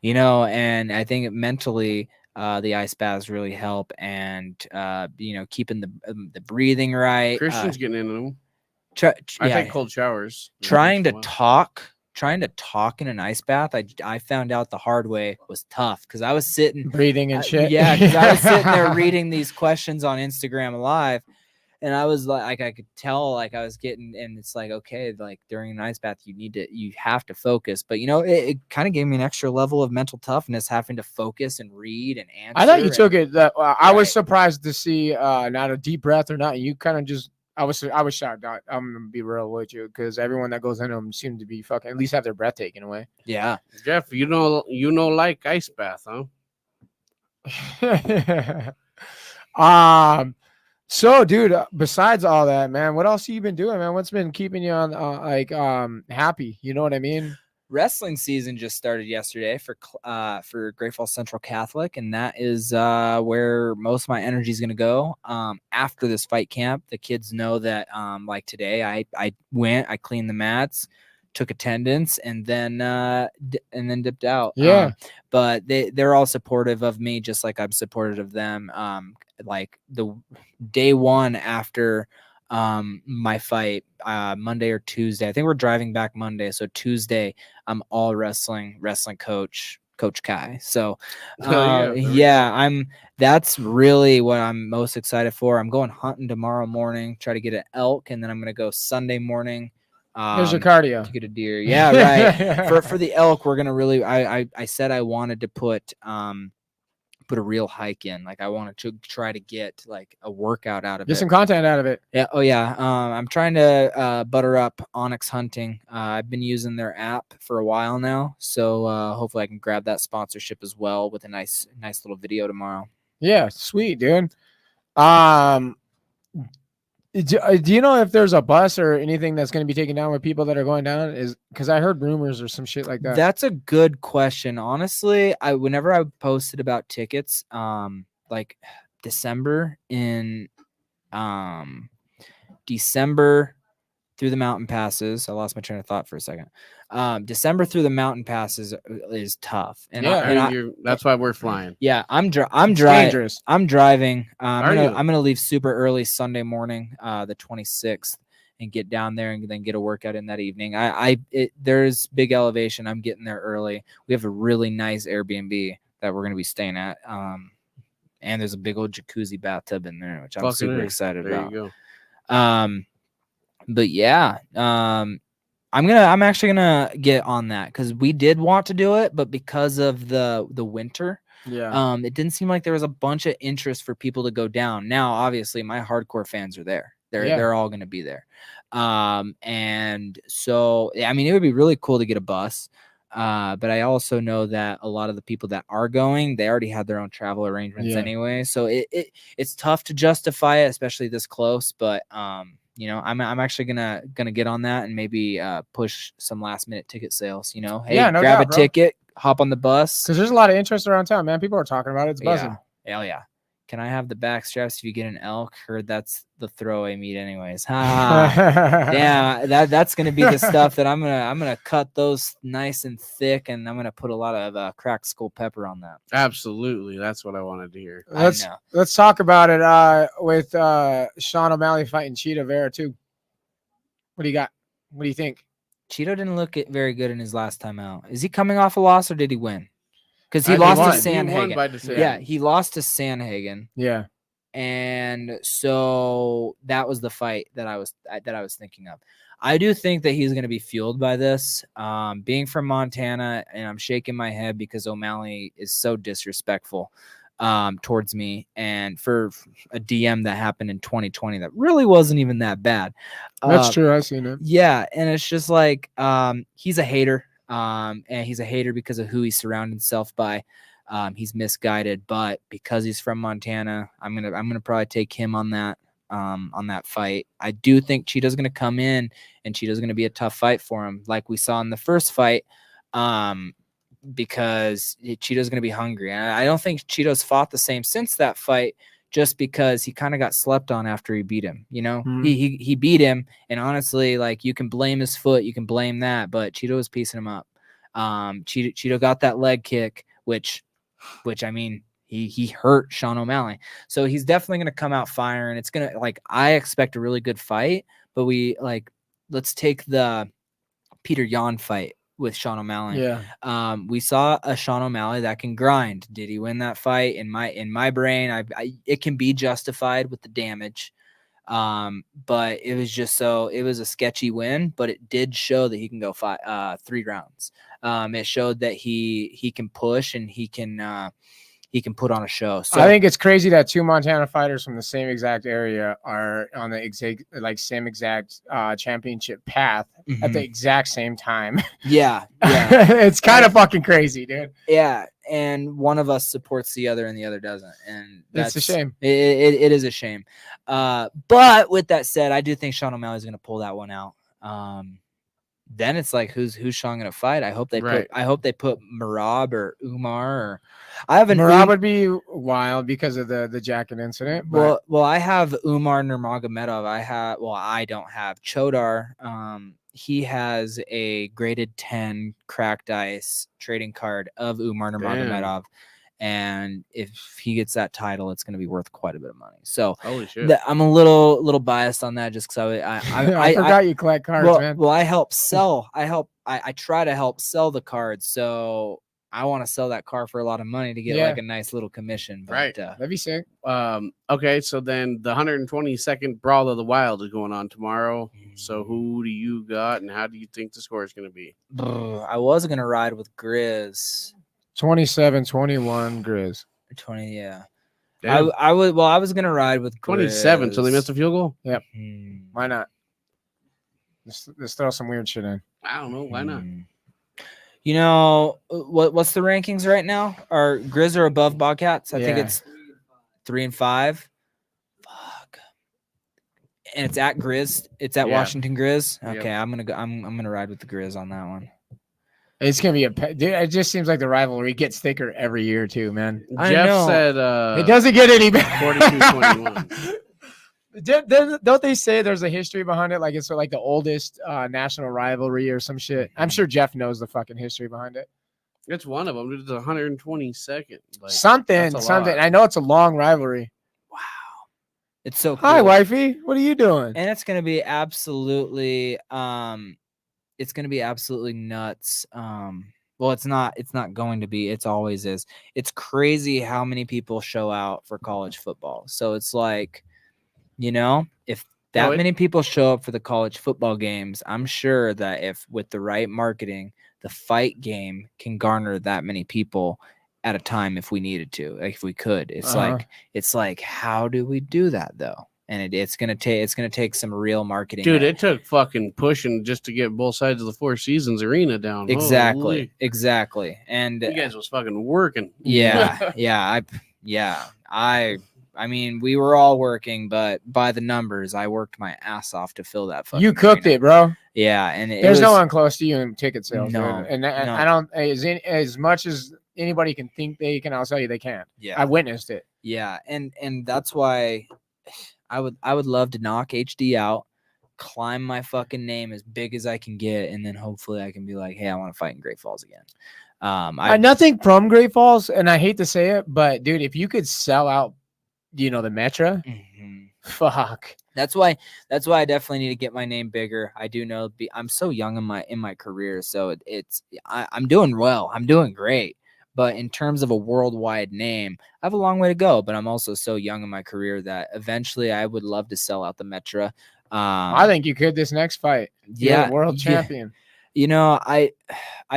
and I think mentally. The ice baths really help, and keeping the breathing right. Christian's getting into them. I take cold showers. Trying to talk in an ice bath, I found out the hard way was tough because I was sitting breathing and shit. Yeah, because I was sitting there reading these questions on Instagram Live. And I was like, I could tell, like I was getting, and it's like, okay, like during an ice bath, you have to focus. But it kind of gave me an extra level of mental toughness, having to focus and read and answer. I thought you took it. I was surprised to see not a deep breath or not. You kind of just, I was shocked. I'm gonna be real with you, because everyone that goes in them seem to be fucking at least have their breath taken away. Yeah, Jeff, like ice bath, huh? So, dude, besides all that, man, what else have you been doing, man? What's been keeping you on, happy? You know what I mean? Wrestling season just started yesterday for Great Falls Central Catholic, and that is where most of my energy is going to go. After this fight camp, the kids know that, like today, I went, I cleaned the mats, took attendance, and then dipped out. Yeah. But they're all supportive of me, just like I'm supportive of them. Like the day one after my fight, Monday or Tuesday, I think we're driving back Monday, so Tuesday I'm all wrestling coach Kai. So that's really what I'm most excited for. I'm going hunting tomorrow morning, try to get an elk, and then I'm gonna go Sunday morning. There's your cardio to get a deer. Yeah, right. for the elk, we're gonna really. I said I wanted to put a real hike in. Like I wanted to try to get like a workout out of it. Get some content out of it. Yeah. Oh yeah. I'm trying to butter up Onyx Hunting. I've been using their app for a while now, so hopefully I can grab that sponsorship as well with a nice little video tomorrow. Yeah, sweet, dude. Do you know if there's a bus or anything that's going to be taken down with people that are going down? Is because I heard rumors or some shit like that. That's a good question. Honestly, whenever I posted about tickets, like December through the mountain passes. I lost my train of thought for a second. December through the mountain passes is tough, and that's why we're flying. Yeah, I'm driving. Dangerous. I'm driving. I'm gonna leave super early Sunday morning, the 26th, and get down there and then get a workout in that evening. There's big elevation. I'm getting there early. We have a really nice Airbnb that we're gonna be staying at. And there's a big old jacuzzi bathtub in there, which I'm Fucking super A. excited There about. you go. But yeah, I'm actually gonna get on that because we did want to do it, but because of the winter, it didn't seem like there was a bunch of interest for people to go down. Now, obviously, my hardcore fans are there. They're all gonna be there. And so I mean, it would be really cool to get a bus. But I also know that a lot of the people that are going, they already had their own travel arrangements anyway. So it's tough to justify it, especially this close. But you know, I'm actually gonna get on that and maybe push some last minute ticket sales. You know, hey, no grab doubt, a bro. ticket, hop on the bus. Because there's a lot of interest around town, man. People are talking about it. It's buzzing. Hell yeah. Can I have the back straps if you get an elk? Heard that's the throwaway meat anyways. Yeah, that's gonna be the stuff that I'm gonna cut those nice and thick, and I'm gonna put a lot of cracked skull pepper on that. Absolutely. That's what I wanted to hear. Let's talk about it with Sean O'Malley fighting Cheetah Vera too. What do you got? What do you think? Cheeto didn't look very good in his last time out. Is he coming off a loss or did he win? Because he lost to Sanhagen. He won by decision. Yeah, he lost to Sanhagen. Yeah. And so that was the fight that I was thinking of. I do think that he's going to be fueled by this. Being from Montana, and I'm shaking my head because O'Malley is so disrespectful towards me, and for a DM that happened in 2020 that really wasn't even that bad. That's true. I've seen it. Yeah, and it's just like he's a hater. And he's a hater because of who he surrounded himself by. He's misguided, but because he's from Montana, I'm gonna probably take him on that fight. I do think Cheetah's gonna come in, and Cheetah's gonna be a tough fight for him, like we saw in the first fight. Because Cheetah's gonna be hungry, and I don't think Cheetah's fought the same since that fight. Just because he kind of got slept on after he beat him, you know, he beat him, and honestly, like, you can blame his foot, you can blame that, but Cheeto was piecing him up. Cheeto got that leg kick, which I mean, he hurt Sean O'Malley, so he's definitely gonna come out firing. It's gonna, like, I expect a really good fight, but let's take the Peter Yan fight with Sean O'Malley. Yeah. We saw a Sean O'Malley that can grind. Did he win that fight? In my brain, it can be justified with the damage. But it was just it was a sketchy win, but it did show that he can go 3 rounds. It showed that he can push and he can put on a show. So I think it's crazy that 2 Montana fighters from the same exact area are on the same exact championship path at the exact same time. Yeah. It's kind of fucking crazy, dude. Yeah, and one of us supports the other and the other doesn't, and that's a shame. It is a shame. But with that said, I do think Sean O'Malley's going to pull that one out. Then it's like, who's Sean gonna fight? I hope they put Merab or Umar. Or Merab would be wild because of the jacket incident. But... Well, I have Umar Nurmagomedov. I don't have Chodar. He has a graded 10 cracked ice trading card of Umar Nurmagomedov. And if he gets that title, it's going to be worth quite a bit of money. So holy shit. I'm a little biased on that just because I forgot you collect cards, man. Well, I help sell. I try to help sell the cards. So I want to sell that card for a lot of money to get like a nice little commission. But, right. That'd be sick. Okay, so then the 122nd Brawl of the Wild is going on tomorrow. So who do you got, and how do you think the score is going to be? I was going to ride with Grizz. 27-21 Grizz. 20, yeah. Damn. I was gonna ride with 27, Grizz. so they missed a field goal? Yep. Why not? Let's throw some weird shit in. I don't know. Why not? You know, what's the rankings right now? Are Grizz are above Bobcats? I think it's 3 and 5. Fuck. And it's at Grizz. It's at Washington Grizz. Okay, yep. I'm gonna ride with the Grizz on that one. It's gonna be dude, it just seems like the rivalry gets thicker every year too, man. Jeff said it doesn't get any better. 42-21. Don't they say there's a history behind it? Like it's like the oldest national rivalry or some shit. I'm sure Jeff knows the fucking history behind it. It's one of them. It's the 122nd. Like, something. I know it's a long rivalry. Wow. It's so cool. Hi, wifey. What are you doing? And it's gonna be absolutely nuts Well, it's not going to be. It's always is. It's crazy how many people show out for college football. So it's like, if that many people show up for the college football games, I'm sure that if with the right marketing, the fight game can garner that many people at a time if we needed to, like if we could. It's like how do we do that though? And it's gonna take some real marketing. Dude, it took fucking pushing just to get both sides of the Four Seasons arena down. Exactly. Holy. And you guys was fucking working. I mean, we were all working, but by the numbers, I worked my ass off to fill that fucking You cooked arena. it, bro. Yeah, and there's no one close to you in ticket sales. No, dude. And no. I don't as much as anybody can think they can. I'll tell you they can't. Yeah, I witnessed it. Yeah, and that's why I would love to knock HD out, climb my fucking name as big as I can get, and then hopefully I can be like, hey, I want to fight in Great Falls again. Nothing from Great Falls, and I hate to say it, but dude, if you could sell out, the Metra, fuck. That's why I definitely need to get my name bigger. I do know I'm so young in my career, so I'm doing well. I'm doing great. But in terms of a worldwide name, I have a long way to go. But I'm also so young in my career that eventually I would love to sell out the Metra. I think you could this next fight. Yeah, world champion. I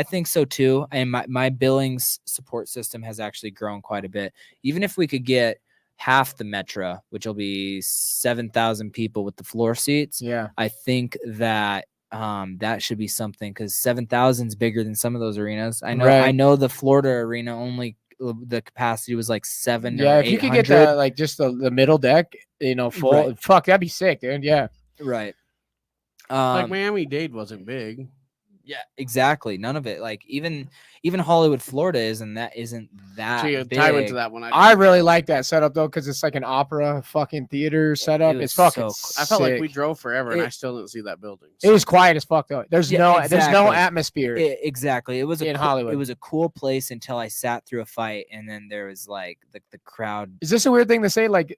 think so too. And my Billings support system has actually grown quite a bit. Even if we could get half the Metra, which will be 7,000 people with the floor seats. Yeah, I think that that should be something because 7,000 is bigger than some of those arenas. I know the Florida arena only the capacity was like 7. Yeah, or if you could get the like just the middle deck, full. Right. Fuck, that'd be sick, dude. Yeah, right. Like Miami-Dade wasn't big. Yeah, exactly. None of it. Like even Hollywood, Florida isn't that So you big. tie into that one. I really like that setup though because it's like an opera fucking theater setup. It's fucking. I felt like we sick. drove forever and I still didn't see that building. It was quiet as fuck though. There's no atmosphere. Exactly. It was in Hollywood. It was a cool place until I sat through a fight and then there was like the crowd. Is this a weird thing to say? Like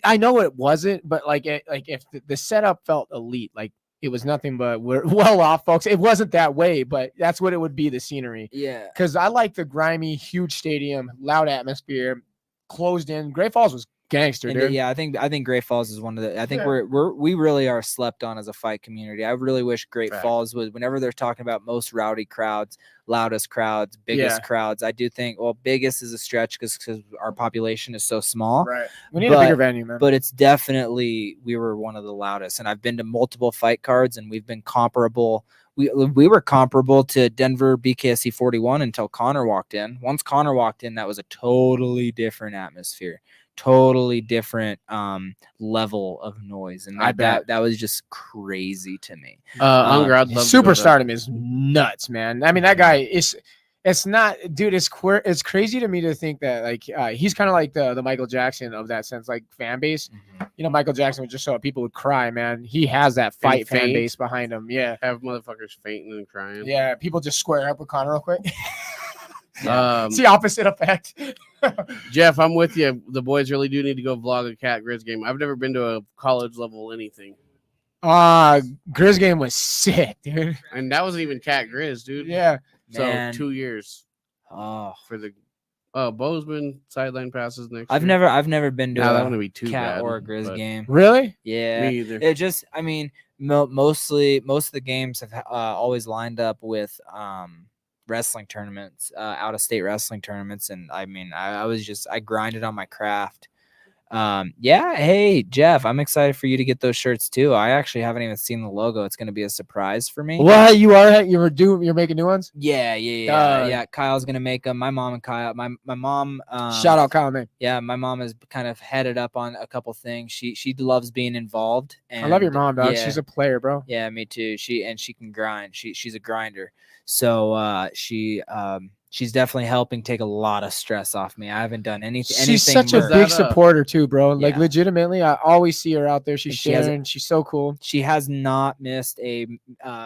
I know it wasn't, but if the setup felt elite, like. It was nothing but we're well off, folks. It wasn't that way, but that's what it would be, the scenery. Yeah. Because I like the grimy, huge stadium, loud atmosphere, closed in. Great Falls was gangster, dude. Yeah, I think Great Falls is one of the. I think we really are slept on as a fight community. I really wish Great Falls was. Whenever they're talking about most rowdy crowds, loudest crowds, biggest crowds, I do think biggest is a stretch because our population is so small. Right. We need a bigger venue, man. But it's definitely we were one of the loudest, and I've been to multiple fight cards, and we've been comparable. We were comparable to Denver BKFC 41 until Connor walked in. Once Connor walked in, that was a totally different atmosphere. Totally different level of noise, and that was just crazy to me. Superstardom is nuts, man. I mean, that guy is. It's not, dude. It's crazy to me to think that he's kind of like the Michael Jackson of that sense, like fan base. Mm-hmm. Michael Jackson would just show up, people would cry, man. He has that fan base behind him. Yeah, have motherfuckers fainting and crying. Yeah, people just square up with Connor real quick. It's the opposite effect. Jeff, I'm with you. The boys really do need to go vlog a Cat Grizz game. I've never been to a college level anything. Grizz game was sick, dude. And that wasn't even Cat Grizz, dude. Yeah. So 2 years. For the Bozeman sideline passes next. I've never been to a Cat or a Grizz game. Really? Yeah. Me either. It just, I mean, most of the games have always lined up with wrestling tournaments, out of state wrestling tournaments, and I mean, I grinded on my craft. Hey Jeff, I'm excited for you to get those shirts too. I actually haven't even seen the logo. It's going to be a surprise for me. What you're making new ones? Yeah. Kyle's going to make them. My mom and Kyle, my mom, shout out Kyle, man. Yeah, my mom has kind of headed up on a couple things. She loves being involved. And I love your mom, dog. She's a player, bro. Yeah, me too. She can grind. She's a grinder. So she's definitely helping take a lot of stress off me. I haven't done anything. She's such a big supporter too, bro. Like legitimately, I always see her out there. She's sharing. She's so cool. She has not missed a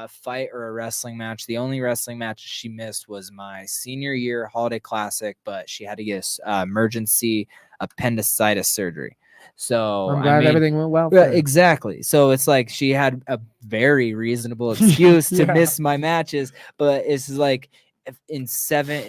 fight or a wrestling match. The only wrestling match she missed was my senior year holiday classic, but she had to get emergency appendicitis surgery. So I'm glad everything went well. Exactly. So it's like she had a very reasonable excuse to miss my matches, but it's like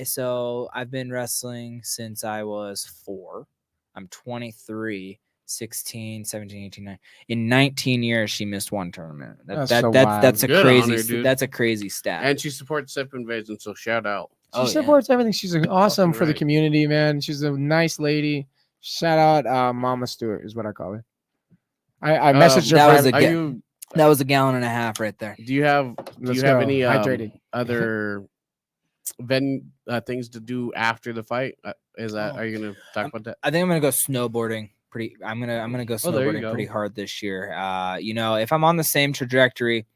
So I've been wrestling since I was 4. I'm 23, 16, 17, 18, 19. In 19 years, she missed 1 tournament. That's so wild. That's a Good on her, crazy, dude. that's a crazy stat. And she supports Sip Invasion, so shout out. She supports everything. She's awesome Fucking for the right. community, man. She's a nice lady. Shout out Mama Stewart is what I call her. I messaged her. that was a privately. ga- that was a gallon and a half right there. Do you have Let's go. any Hydrated. other things to do after the fight? Are you gonna talk about that? I think I'm gonna go snowboarding. I'm gonna go Oh, there you snowboarding go. pretty hard this year. If I'm on the same trajectory,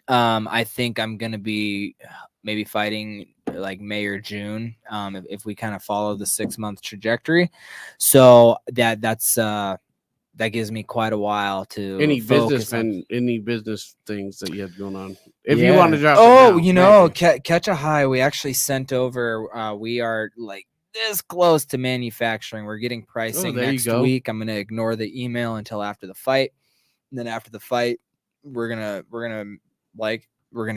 I think I'm gonna be maybe fighting like May or June. If we kind of follow the 6-month trajectory, so that gives me quite a while to Any focus on. any business things that you have going on? If Yeah. you want to drop. Oh, it now, maybe. Catch a High. We actually sent over. We are like this close to manufacturing. We're getting pricing there you next go. week. I'm gonna ignore the email until after the fight. And then after the fight, we're gonna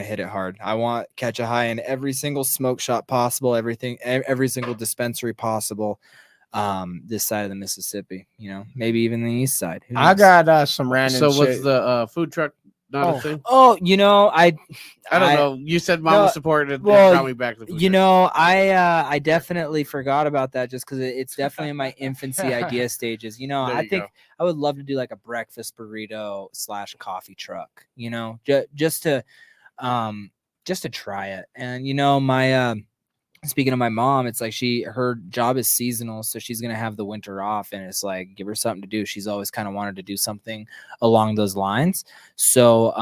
hit it hard. I want Catch a High in every single smoke shop possible. Every single dispensary possible. This side of the Mississippi. Maybe even the east side. Who I knows? got some random. So shit. was the food truck not a thing? Oh, I don't know. You said Mama supported it. well, Brought me back to the food truck. I definitely forgot about that just because it's definitely in my infancy idea stages. I you think go. I would love to do like a breakfast burrito / coffee truck. Just to try it. And my speaking of my mom, it's like her job is seasonal, so she's gonna have the winter off, and it's like give her something to do. She's always kind of wanted to do something along those lines. So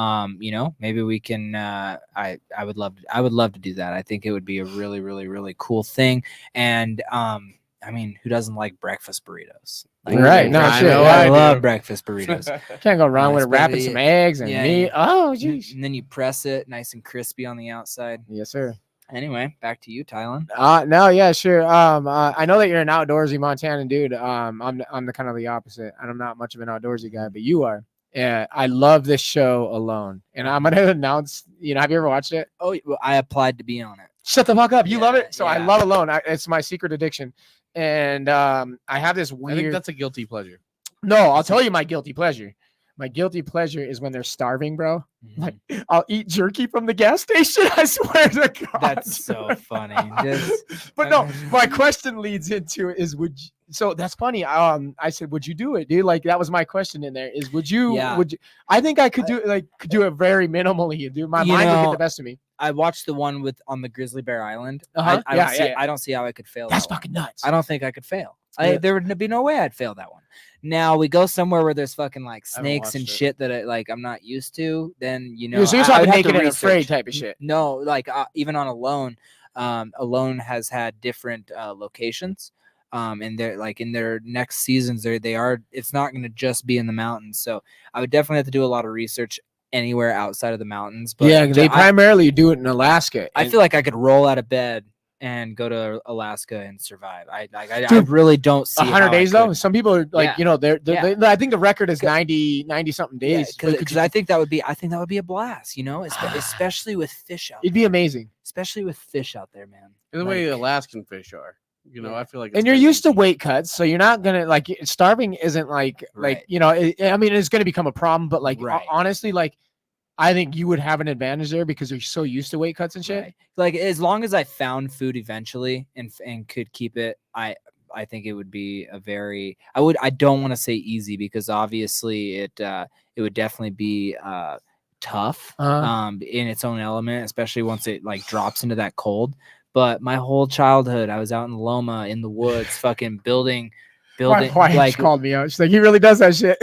maybe we can I would love to do that. I think it would be a really, really, really cool thing. And who doesn't like breakfast burritos? Right. No, shit. I Yeah, love breakfast burritos. Can't go wrong with Especially- wrapping some eggs and yeah, meat. yeah. Oh, jeez. And then you press it nice and crispy on the outside. Yes, sir. Anyway, back to you, Tylen. No, yeah, sure. I know that you're an outdoorsy Montanan dude. I'm the kind of the opposite. I'm not much of an outdoorsy guy, but you are. Yeah, I love this show alone, and I'm gonna announce. Have you ever watched it? Oh, well, I applied to be on it. Shut the fuck up. You love it. So I yeah. love Alone. It's my secret addiction, and I have this I think weird. that's a guilty pleasure. No, I'll tell you my guilty pleasure. My guilty pleasure is when they're starving, bro. Like I'll eat jerky from the gas station. I swear to God. That's so funny. But no, my question leads into is so that's funny. I said, would you do it, dude? Like that was my question in there. Is would you? I think I could do it very minimally, dude. My mind would get the best of me. I watched the one on the Grizzly Bear Island. Uh-huh. I don't see how I could fail. That's that fucking nuts. I don't think I could fail. Yeah. There would be no way I'd fail that one. Now we go somewhere where there's fucking like snakes and watched it. shit that I'm not used to. Then So you're I talking would have naked to and afraid research. type of shit. No, like even on Alone, Alone has had different locations. And they're like in their next seasons, it's not going to just be in the mountains. So I would definitely have to do a lot of research anywhere outside of the mountains. But Yeah, they primarily do it in Alaska. I feel like I could roll out of bed and go to Alaska and survive. I really don't see 100 days though. Some people are like, Yeah. I think the record is 90 something days. Because I think that would be a blast, especially with fish out. It'd be amazing. Especially with fish out there, man. The way Alaskan fish are, I feel like. And you're used to weight cuts, so you're not gonna starving isn't like it's gonna become a problem. But honestly, I think you would have an advantage there because you're so used to weight cuts and shit. Right. Like as long as I found food eventually and could keep it, I think it would be I don't want to say easy because obviously it would definitely be tough in its own element, especially once it drops into that cold. But my whole childhood, I was out in Loma in the woods, fucking building. Why she called me out? She's like, he really does that shit.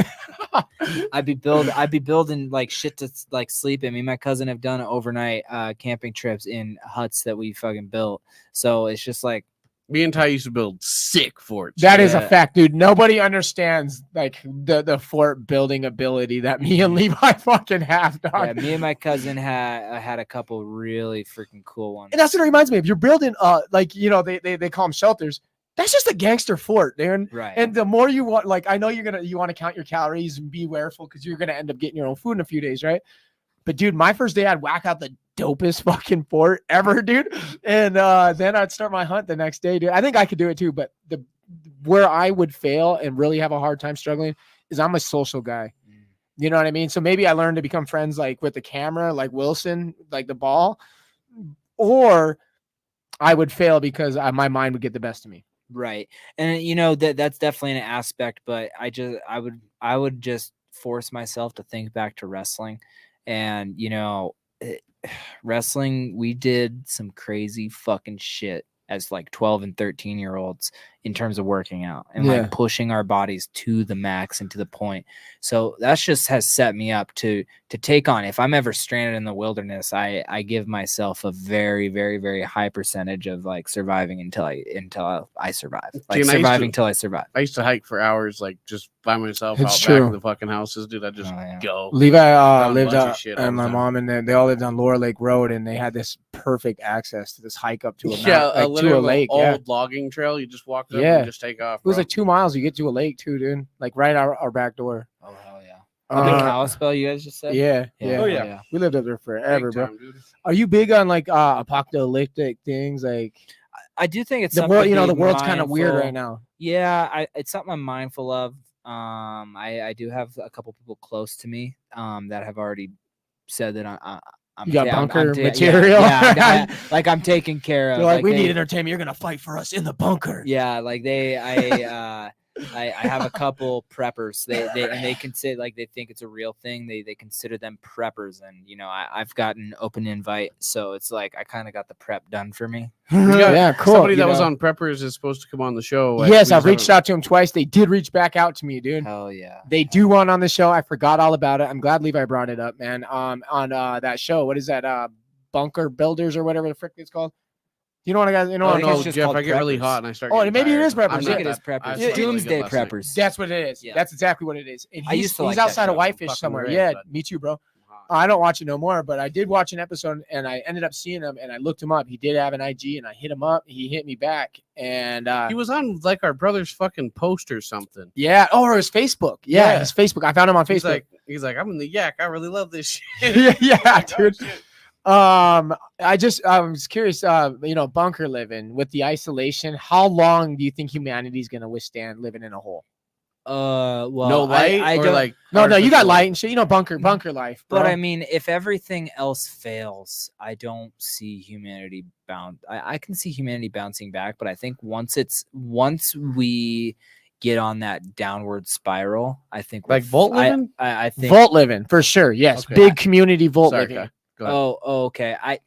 I'd be building shit to sleep in. Me and my cousin have done overnight camping trips in huts that we fucking built. So it's just like me and Ty used to build sick forts. That is a fact, dude. Nobody understands the fort building ability that me and Levi fucking have, dog. Yeah, me and my cousin had a couple really freaking cool ones. And that's what it reminds me of. You're building they call them shelters. That's just a gangster fort, Darren. Right. And the more you want, I know you want to count your calories and be careful because you're gonna end up getting your own food in a few days, right? But dude, my first day I'd whack out dopest fucking fort ever, dude. And then I'd start my hunt the next day, dude. I think I could do it too, but where I would fail and really have a hard time struggling is I'm a social guy. You know what I mean? So maybe I learned to become friends like with the camera, like Wilson, like the ball, or I would fail because my mind would get the best of me. Right. And you know, that's definitely an aspect, but I would just force myself to think back to wrestling. And you know, wrestling, we did some crazy fucking shit as like 12 and 13-year-olds in terms of working out and like pushing our bodies to the max and to the point. So that just has set me up to take on, if I'm ever stranded in the wilderness, I give myself a very, very, very high percentage of like surviving until I survive. Like surviving till I survive. I used to hike for hours, like just by myself It's out true. back of the fucking houses, dude. I just go. Levi lived bunch of out, shit all and the my time. mom and they all lived on Lower Lake Road, and they had this perfect access to this hike up to a Yeah, mountain, like, to a literal lake. old logging trail. You just walk up and just take off. It was bro. like 2 miles. You get to a lake too, dude. Like right out our back door. Oh hell yeah. Uh, The Kalispell, you guys just said? Yeah. Oh, yeah. We lived up there forever, Big bro. time, dude. Are you big on like apocalyptic things? Like I do think it's the something world, to the be world's kind of weird mindful- right now. Yeah, it's something I'm mindful of. I do have a couple people close to me that have already said that I'm You got I'm bunker ta- material? Yeah, like I'm taken care of. They're like, we they- need entertainment. You're gonna fight for us in the bunker. Yeah, like I have a couple preppers. They consider, like, they think it's a real thing. They consider them preppers, and you know, I've got an open invite, so it's like I kind of got the prep done for me. Yeah, cool. Somebody you that was know. on Preppers is supposed to come on the show. Yes, I've reached out to him twice. They did reach back out to me, dude. Hell yeah. They do want on the show. I forgot all about it. I'm glad Levi brought it up, man. On that show, what is that? Bunker Builders or whatever the frick it's called. You know what I got? You know Oh, what? think it's no, just Jeff, called I get really Preppers. hot and I start. Oh, getting maybe it tired. is Preppers. I think it is preppers. I slept really Doomsday good last night. preppers. That's what it is. Yeah. That's exactly what it is. And I used to he's like that outside of show. Whitefish Fucking somewhere. great, Yeah, but- me too, bro. I don't watch it no more, but I did watch an episode and I ended up seeing him and I looked him up. He did have an IG and I hit him up. He hit me back and He was on like our brother's fucking post or something. yeah. Oh, or his Facebook. Yeah, Yeah. his Facebook. I found him on Facebook. He's like, I'm in the yak. I really love this shit. yeah, dude. I was curious, bunker living with the isolation, how long do you think humanity's gonna withstand living in a hole? Well, No light I or don't, like No, you got artificial light and shit, bunker life, bro. but I mean, if everything else fails, I don't see humanity bound. I can see humanity bouncing back, but I think once we get on that downward spiral, I think Like Vault living? I think Vault living for sure. Yes, Okay. big community vault Sorry, living. Kai. Go ahead. Oh, okay.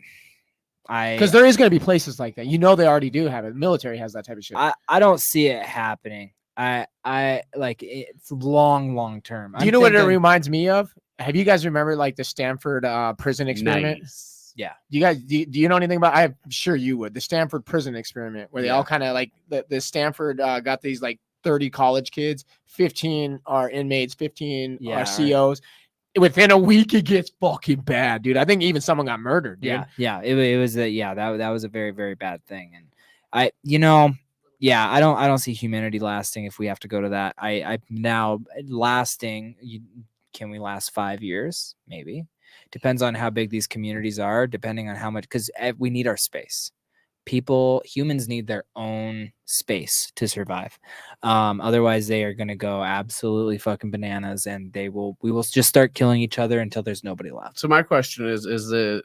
Because there is going to be places like that. They already do have it. Military has that type of shit. I don't see it happening. I like it's long term. Do you know what it reminds me of? Have you guys remember like the Stanford prison experiment? Nice. Yeah. Do you guys do you know anything about? I'm sure you would. The Stanford prison experiment, where they all kind of like the Stanford got these like 30 college kids, 15 are inmates, 15 are COs. Within a week, it gets fucking bad, dude. I think even someone got murdered. Dude. Yeah. It was that was a very, very bad thing, and I don't see humanity lasting if we have to go to that. I now lasting. Can we last 5 years? Maybe. Depends on how big these communities are. Depending on how much, because we need our space. Humans need their own space to survive. Otherwise, they are going to go absolutely fucking bananas, and we will just start killing each other until there's nobody left. So my question is the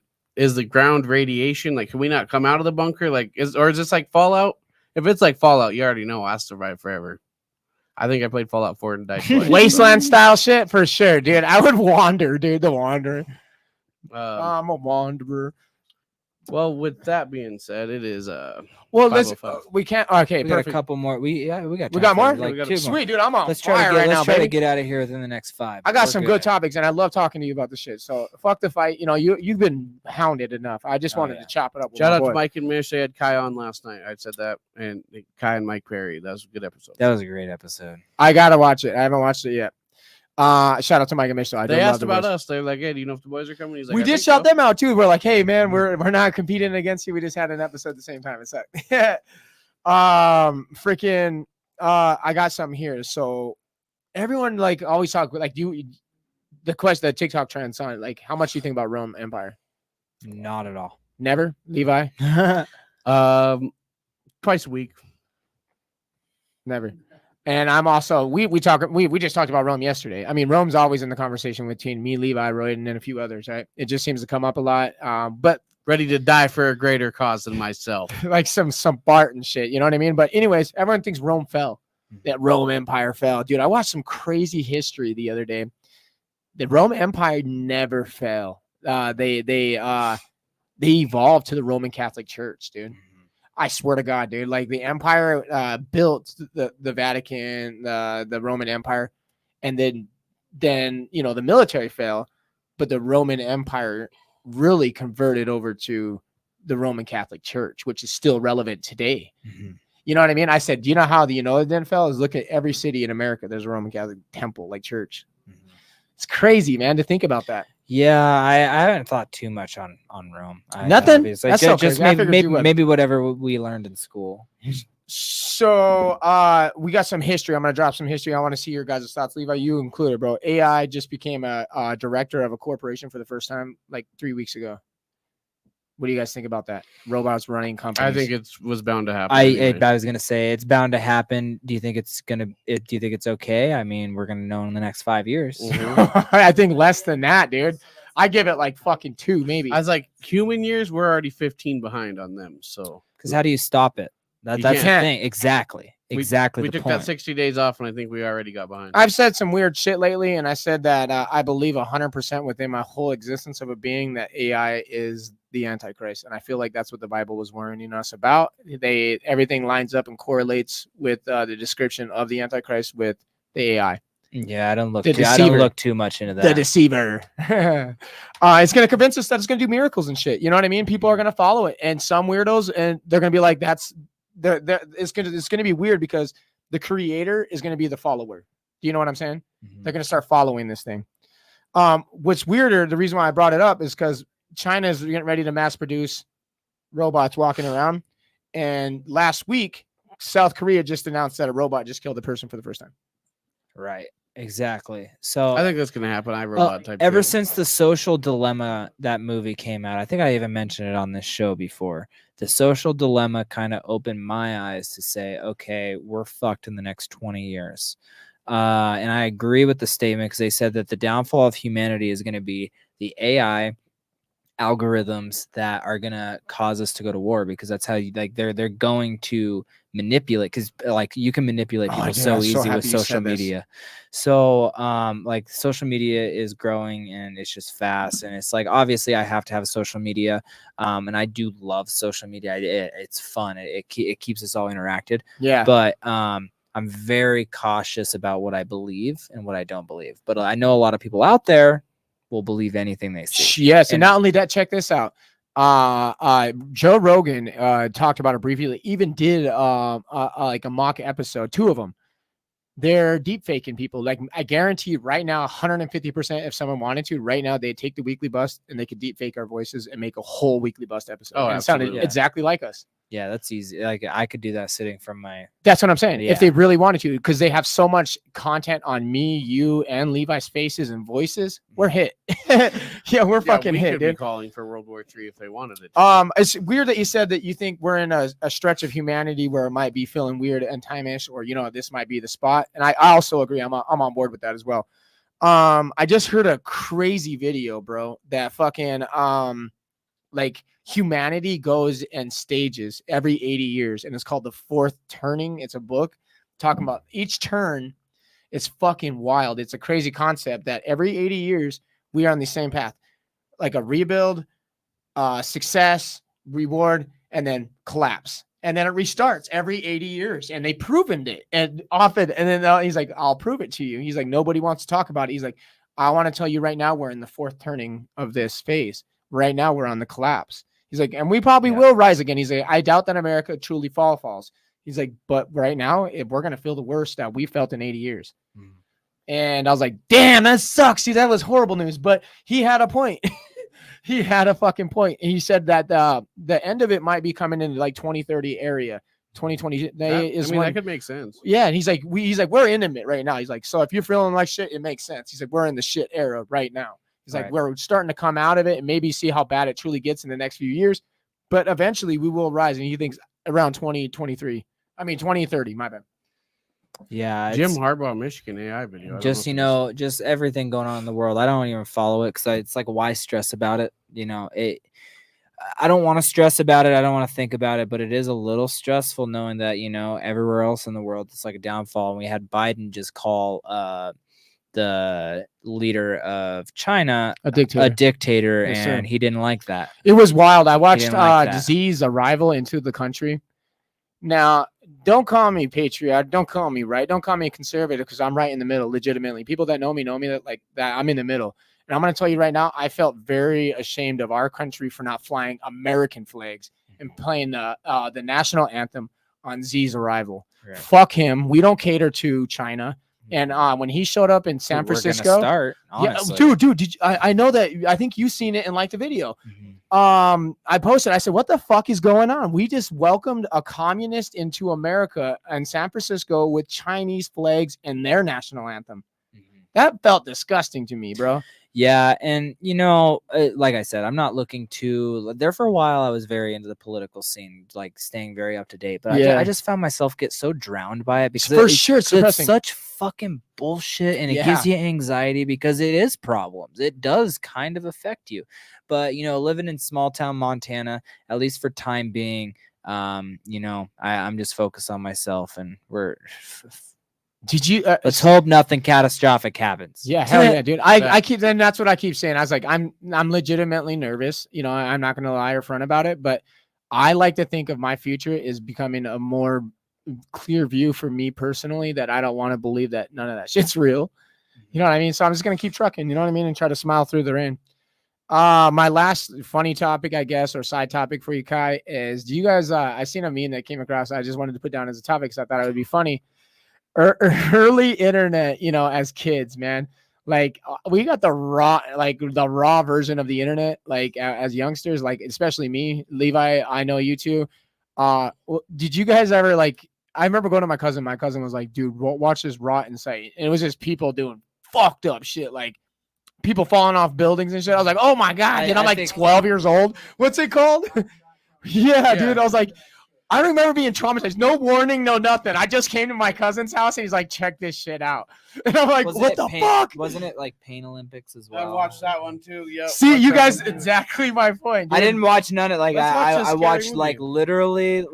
ground radiation, like, can we not come out of the bunker? Like, is this like Fallout? If it's like Fallout, you already know I survived forever. I think I played Fallout 4 and died twice. Wasteland style shit for sure, dude. I would wander, dude. The wanderer. I'm a wanderer. Well, with that being said, it is Well, let's 5:05. we can't. Okay, We got a perfect. couple more. We got. We time got for, more. Like, We got 2 more. Sweet, dude. I'm on Let's try fire to get. right Let's now, try baby. to get out of here within the next 5. I got We're some good. good topics, and I love talking to you about the shit. So fuck the fight. You've been hounded enough. I just wanted to chop it up. With Shout my out boy. to Mike and Mish. They had Kai on last night. I said that, and Kai and Mike Perry. That was a good episode. That was a great episode. I gotta watch it. I haven't watched it yet. Shout out to Mike and Mitch. I They do love asked the about boys. us. They're like, "Hey, do you know if the boys are coming?" He's like, We "I did think shout so." them out too. We're like, hey man, we're not competing against you. We just had an episode at the same time. It's like, freaking. I got something here. So everyone like always talk like the TikTok trends on like how much do you think about Rome Empire? Not at all. Never, Levi. Twice a week. Never. And I'm also we just talked about Rome yesterday. I mean, Rome's always in the conversation between me, Levi, Roy, and then a few others, right? It just seems to come up a lot. But Ready to die for a greater cause than myself. like some Barton shit, you know what I mean? But anyways, everyone thinks Rome fell. That Rome Empire fell. Dude, I watched some crazy history the other day. The Roman Empire never fell. They evolved to the Roman Catholic Church, dude. I swear to God, dude. Like the empire built the Vatican, the Roman Empire, and then the military fell, but the Roman Empire really converted over to the Roman Catholic Church, which is still relevant today. You know what I mean? I said, do you know how it didn't fail? Is look at every city in America. There's a Roman Catholic temple, like church. It's crazy, man, to think about that. Yeah, I haven't thought too much on Rome. Nothing? That's That's so just crazy. I figured you would. maybe whatever we learned in school. So we got some history. I'm gonna drop some history. I want to see your guys' thoughts. Levi, you included, bro. AI just became a director of a corporation for the first time like 3 weeks ago. What do you guys think about that? Robots running companies. I think it was bound to happen. I was gonna say it's bound to happen. Do you think it's okay? I mean, we're gonna know in the next 5 years. I think less than that, dude. I give it like fucking 2, maybe. I was like, human years, we're already 15 behind on them. So, because how do you stop it? That's the can't. thing. Exactly. We the took point. that 60 days off, and I think we already got behind. I've said some weird shit lately, and I said that I believe 100% within my whole existence of a being that AI is the Antichrist, and I feel like that's what the Bible was warning us about. Everything lines up and correlates with the description of the Antichrist with the AI. Yeah, I don't look too much into that. The deceiver. It's going to convince us that it's going to do miracles and shit. You know what I mean? People are going to follow it, and some weirdos, and they're going to be like, it's going to be weird because the creator is going to be the follower. Do you know what I'm saying? They're going to start following this thing. What's weirder, the reason why I brought it up is because China is getting ready to mass produce robots walking around. And last week, South Korea just announced that a robot just killed a person for the first time. Right. Exactly. So I think that's gonna happen. iRobot type. Ever thing. since The Social Dilemma, that movie came out, I think I even mentioned it on this show before. The Social Dilemma kind of opened my eyes to say, okay, we're fucked in the next 20 years. And I agree with the statement because they said that the downfall of humanity is going to be the AI algorithms that are going to cause us to go to war, because that's how they're going to manipulate, because like you can manipulate people so easy with social media. So like social media is growing and it's just fast, and it's like obviously I have to have a social media, and I do love social media. It's fun. It keeps us all interacted. Yeah. But I'm very cautious about what I believe and what I don't believe. But I know a lot of people out there will believe anything they see. Yes, and not only that, check this out. Joe Rogan talked about it briefly. Even did like a mock episode, 2 of them. They're deep faking people. Like I guarantee right now, 150%. If someone wanted to, right now they'd take the Weekly Bust and they could deep fake our voices and make a whole Weekly Bust episode. Oh, and it sounded absolutely. exactly like us. Yeah, that's easy. Like I could do that sitting from my. That's what I'm saying. Yeah. If they really wanted to, because they have so much content on me, you, and Levi's faces and voices, we're hit. Yeah, we're fucking we hit, could dude. be calling for World War III if they wanted it. It's weird that you said that you think we're in a stretch of humanity where it might be feeling weird and time-ish, or this might be the spot. And I also agree. I'm on board with that as well. I just heard a crazy video, bro, that fucking like humanity goes in stages every 80 years, and it's called The Fourth Turning. It's a book talking about each turn. It's fucking wild. It's a crazy concept that every 80 years we are on the same path, like a rebuild, success, reward, and then collapse. And then it restarts every 80 years. And they've proven it. And often, and then he's like, I'll prove it to you. He's like, nobody wants to talk about it. He's like, I want to tell you right now, we're in the fourth turning of this phase. Right now, we're on the collapse. He's like, and we probably will rise again. He's like, I doubt that America truly falls. He's like, but right now, we're going to feel the worst that we felt in 80 years. And I was like, damn, that sucks. See, that was horrible news. But he had a point. He had a fucking point. And he said that the end of it might be coming into like 2030 area. 2020 that could make sense. Yeah, and he's like, we're intimate right now. He's like, so if you're feeling like shit, it makes sense. He's like, we're in the shit era right now. He's like, Right. we're starting to come out of it and maybe see how bad it truly gets in the next few years. But eventually we will rise. And he thinks around 2030, my bad. Yeah, Jim it's Harbaugh, Michigan AI video. I don't just know if just everything going on in the world. I don't even follow it because it's like, why stress about it? I don't want to stress about it. I don't want to think about it, but it is a little stressful knowing that everywhere else in the world it's like a downfall. And we had Biden just call the leader of China A dictator. a dictator, Yes, sir. and he didn't like that. It was wild. I watched didn't like that. Z's arrival into the country. Now, don't call me patriot. Don't call me right. Don't call me conservative because I'm right in the middle, legitimately. People that know me that I'm in the middle. And I'm going to tell you right now, I felt very ashamed of our country for not flying American flags and playing the national anthem on Z's arrival. Right. Fuck him. We don't cater to China. And when he showed up in San We're gonna Francisco, start, honestly. dude, I know that. I think you've seen it and liked the video. Mhm. I posted. I said, "What the fuck is going on? We just welcomed a communist into America and San Francisco with Chinese flags and their national anthem." That felt disgusting to me, bro. Yeah, and like I said, I'm not looking to there for a while. I was very into the political scene, like staying very up to date. But Yeah. I just found myself get so drowned by it because For sure, it's depressing. such fucking bullshit, and it Yeah. gives you anxiety because it is problems. It does kind of affect you. But living in small town Montana, at least for time being, I'm just focused on myself, and we're. Did you? Let's hope nothing catastrophic happens. Yeah, hell yeah, dude. I keep, and that's what I keep saying. I was like, I'm legitimately nervous. I'm not gonna lie or front about it, but I like to think of my future as becoming a more clear view for me personally. That I don't want to believe that none of that shit's real. You know what I mean? So I'm just gonna keep trucking. You know what I mean? And try to smile through the rain. My last funny topic, I guess, or side topic for you, Kai, is do you guys? I seen a meme that came across. I just wanted to put down as a topic because I thought it would be funny. Early internet, as kids, man, like we got the raw version of the internet, like as youngsters, like especially me, Levi. I know you too. Did you guys ever I remember going to my cousin. My cousin was like, "Dude, watch this raw insight," and it was just people doing fucked up shit, like people falling off buildings and shit. I was like, "Oh my god!" And I'm like 12 years old. What's it called? yeah, dude. I was like. I remember being traumatized. No warning, no nothing. I just came to my cousin's house and he's like, check this shit out. And I'm like, what the fuck? Wasn't it like Pain Olympics as well? I watched that one too. Yeah. See, you guys, exactly my point. Dude. I didn't watch none of it. I watched movie. Literally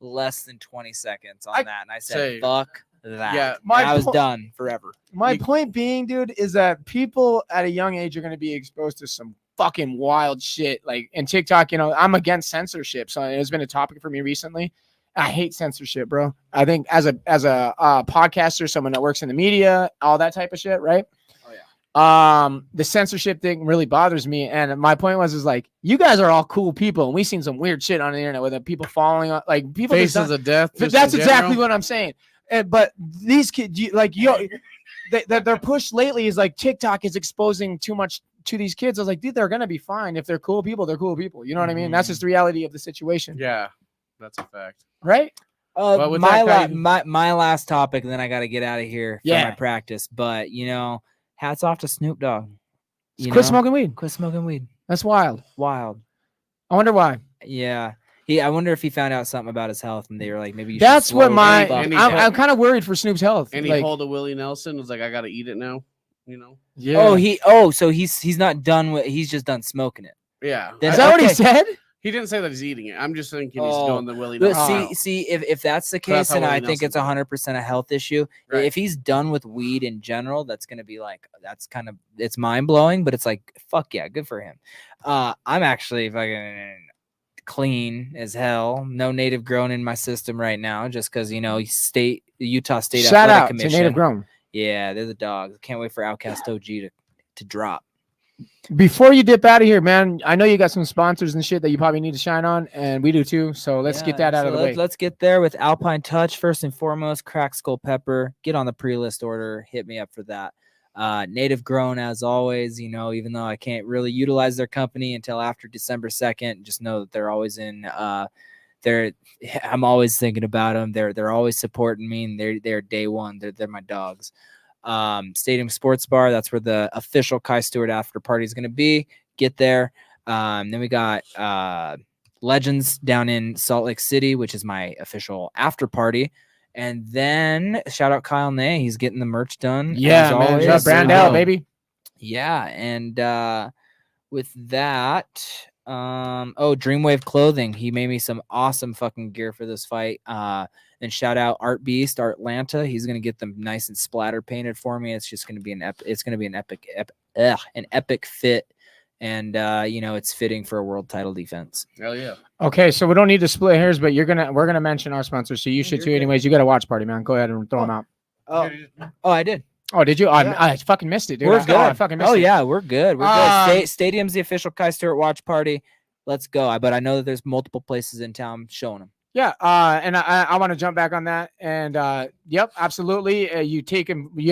less than 20 seconds on that. And I said, fuck that. Yeah, I was done forever. My point being, dude, is that people at a young age are going to be exposed to some fucking wild shit. And TikTok, I'm against censorship. So it's been a topic for me recently. I hate censorship, bro. I think as a podcaster, someone that works in the media, all that type of shit, right? Oh yeah. The censorship thing really bothers me. And my point was you guys are all cool people, and we've seen some weird shit on the internet with people falling on people Faces of death. That's exactly what I'm saying. But these kids, they're pushed lately is TikTok is exposing too much to these kids. I was like, dude, they're gonna be fine if they're cool people. They're cool people. You know what I mean? That's just the reality of the situation. Yeah, that's a fact. Right? My last topic, and then I got to get out of here for my practice. But hats off to Snoop Dogg. Quit smoking weed. Quit smoking weed. That's wild. Wild. I wonder why. Yeah. I wonder if he found out something about his health, and they were like, maybe you should. That's what I'm kind of worried for Snoop's health. And he pulled a Willie Nelson. Was like, I got to eat it now. Yeah. So he's not done with. He's just done smoking it. Yeah. Is that what he said? He didn't say that he's eating it. I'm just thinking he's doing the Willie Nelson. But see, if that's the case, then I think it's 100% a health issue. Right. If he's done with weed in general, that's gonna be it's mind blowing. But it's like, fuck yeah, good for him. I'm actually fucking clean as hell. No native grown in my system right now, just because Utah State Shout Athletic out Commission. To native grown. Yeah, they're the dogs. Can't wait for Outcast OG to drop. Before you dip out of here, man, I know you got some sponsors and shit that you probably need to shine on, and we do too. So let's get that out of the way. Let's get there with Alpine Touch first and foremost. Cracked Skull Pepper. Get on the pre-list order. Hit me up for that. Native grown as always. Even though I can't really utilize their company until after December 2nd, just know that they're always in. I'm always thinking about them. They're always supporting me, and they're day one. They're my dogs. Stadium Sports Bar. That's where the official Kai Stewart after party is going to be. Get there. Then we got Legends down in Salt Lake City, which is my official after party. And then shout out Kyle Ney. He's getting the merch done. Yeah, as man. always. Shout out Brandell, baby. Yeah. And with that, Dreamwave Clothing. He made me some awesome fucking gear for this fight. And shout out Art Beast, Art Atlanta. He's gonna get them nice and splatter painted for me. It's just gonna be an epic fit. And it's fitting for a world title defense. Hell yeah. Okay, so we don't need to split hairs, but we're gonna mention our sponsors, so you should too. Anyways, you got a watch party, man. Go ahead and throw them out. Oh, I did. Oh, did you? I fucking missed it, dude. We're good. I fucking missed it. Yeah, we're good. We're good. Stadium's the official Kai Stewart watch party. Let's go. But I know that there's multiple places in town showing them. Yeah, and I want to jump back on that. And yep, absolutely. You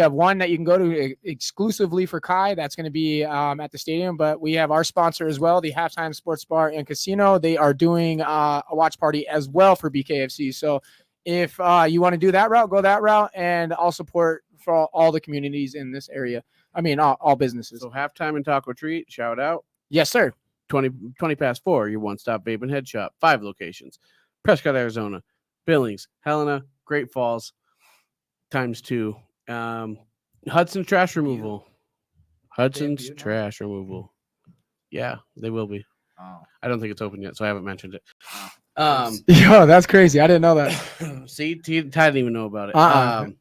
have one that you can go to exclusively for Kai. That's going to be at the stadium. But we have our sponsor as well, the Halftime Sports Bar and Casino. They are doing a watch party as well for BKFC. So if you want to do that route, go that route, and I'll support for all the communities in this area. I mean, all businesses. So Halftime and Taco Treat, shout out. Yes, sir. 20 past 4, your one-stop vape and head shop. 5 locations. Prescott, Arizona, Billings, Helena, Great Falls, ×2. Hudson's Trash Removal. Hudson's Trash Removal. Yeah, they will be. Oh. I don't think it's open yet, so I haven't mentioned it. Yo, that's crazy. I didn't know that. See, Ty didn't even know about it.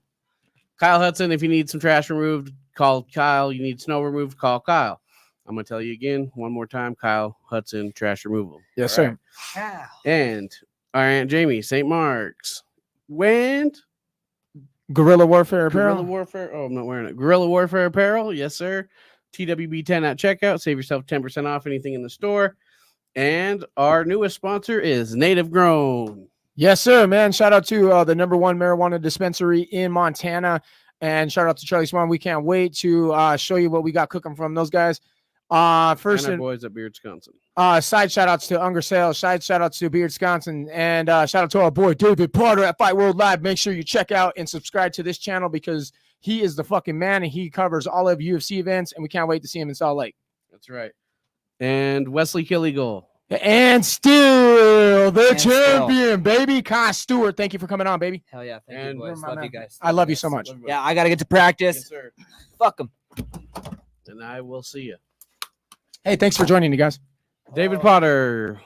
Kyle Hudson, if you need some trash removed, call Kyle. You need snow removed, call Kyle. I'm going to tell you again, one more time, Kyle Hudson, Trash Removal. Yes, all right? sir. And our Aunt Jamie, St. Mark's. When? Guerrilla Warfare Apparel. Guerrilla Warfare. Oh, I'm not wearing it. Guerrilla Warfare Apparel. Yes, sir. TWB10 at checkout. Save yourself 10% off anything in the store. And our newest sponsor is Native Grown. Yes, sir, man. Shout out to the #1 marijuana dispensary in Montana. And shout out to Charlie Swan. We can't wait to show you what we got cooking from those guys. First, and our boys at Beard, Wisconsin. Side shout outs to Unger Sales, side shout outs to Beard, Wisconsin, and shout out to our boy David Potter at Fight World Live. Make sure you check out and subscribe to this channel because he is the fucking man and he covers all of UFC events, and we can't wait to see him in Salt Lake. That's right. And Wesley Killigal. And still the champion, baby. Kai Stewart. Thank you for coming on, baby. Hell yeah. Thank And you, boys. Love you guys. I love you so much. Yeah, I got to get to practice. Yes, sir. Fuck them. And I will see you. Hey, thanks for joining me, guys. David Potter.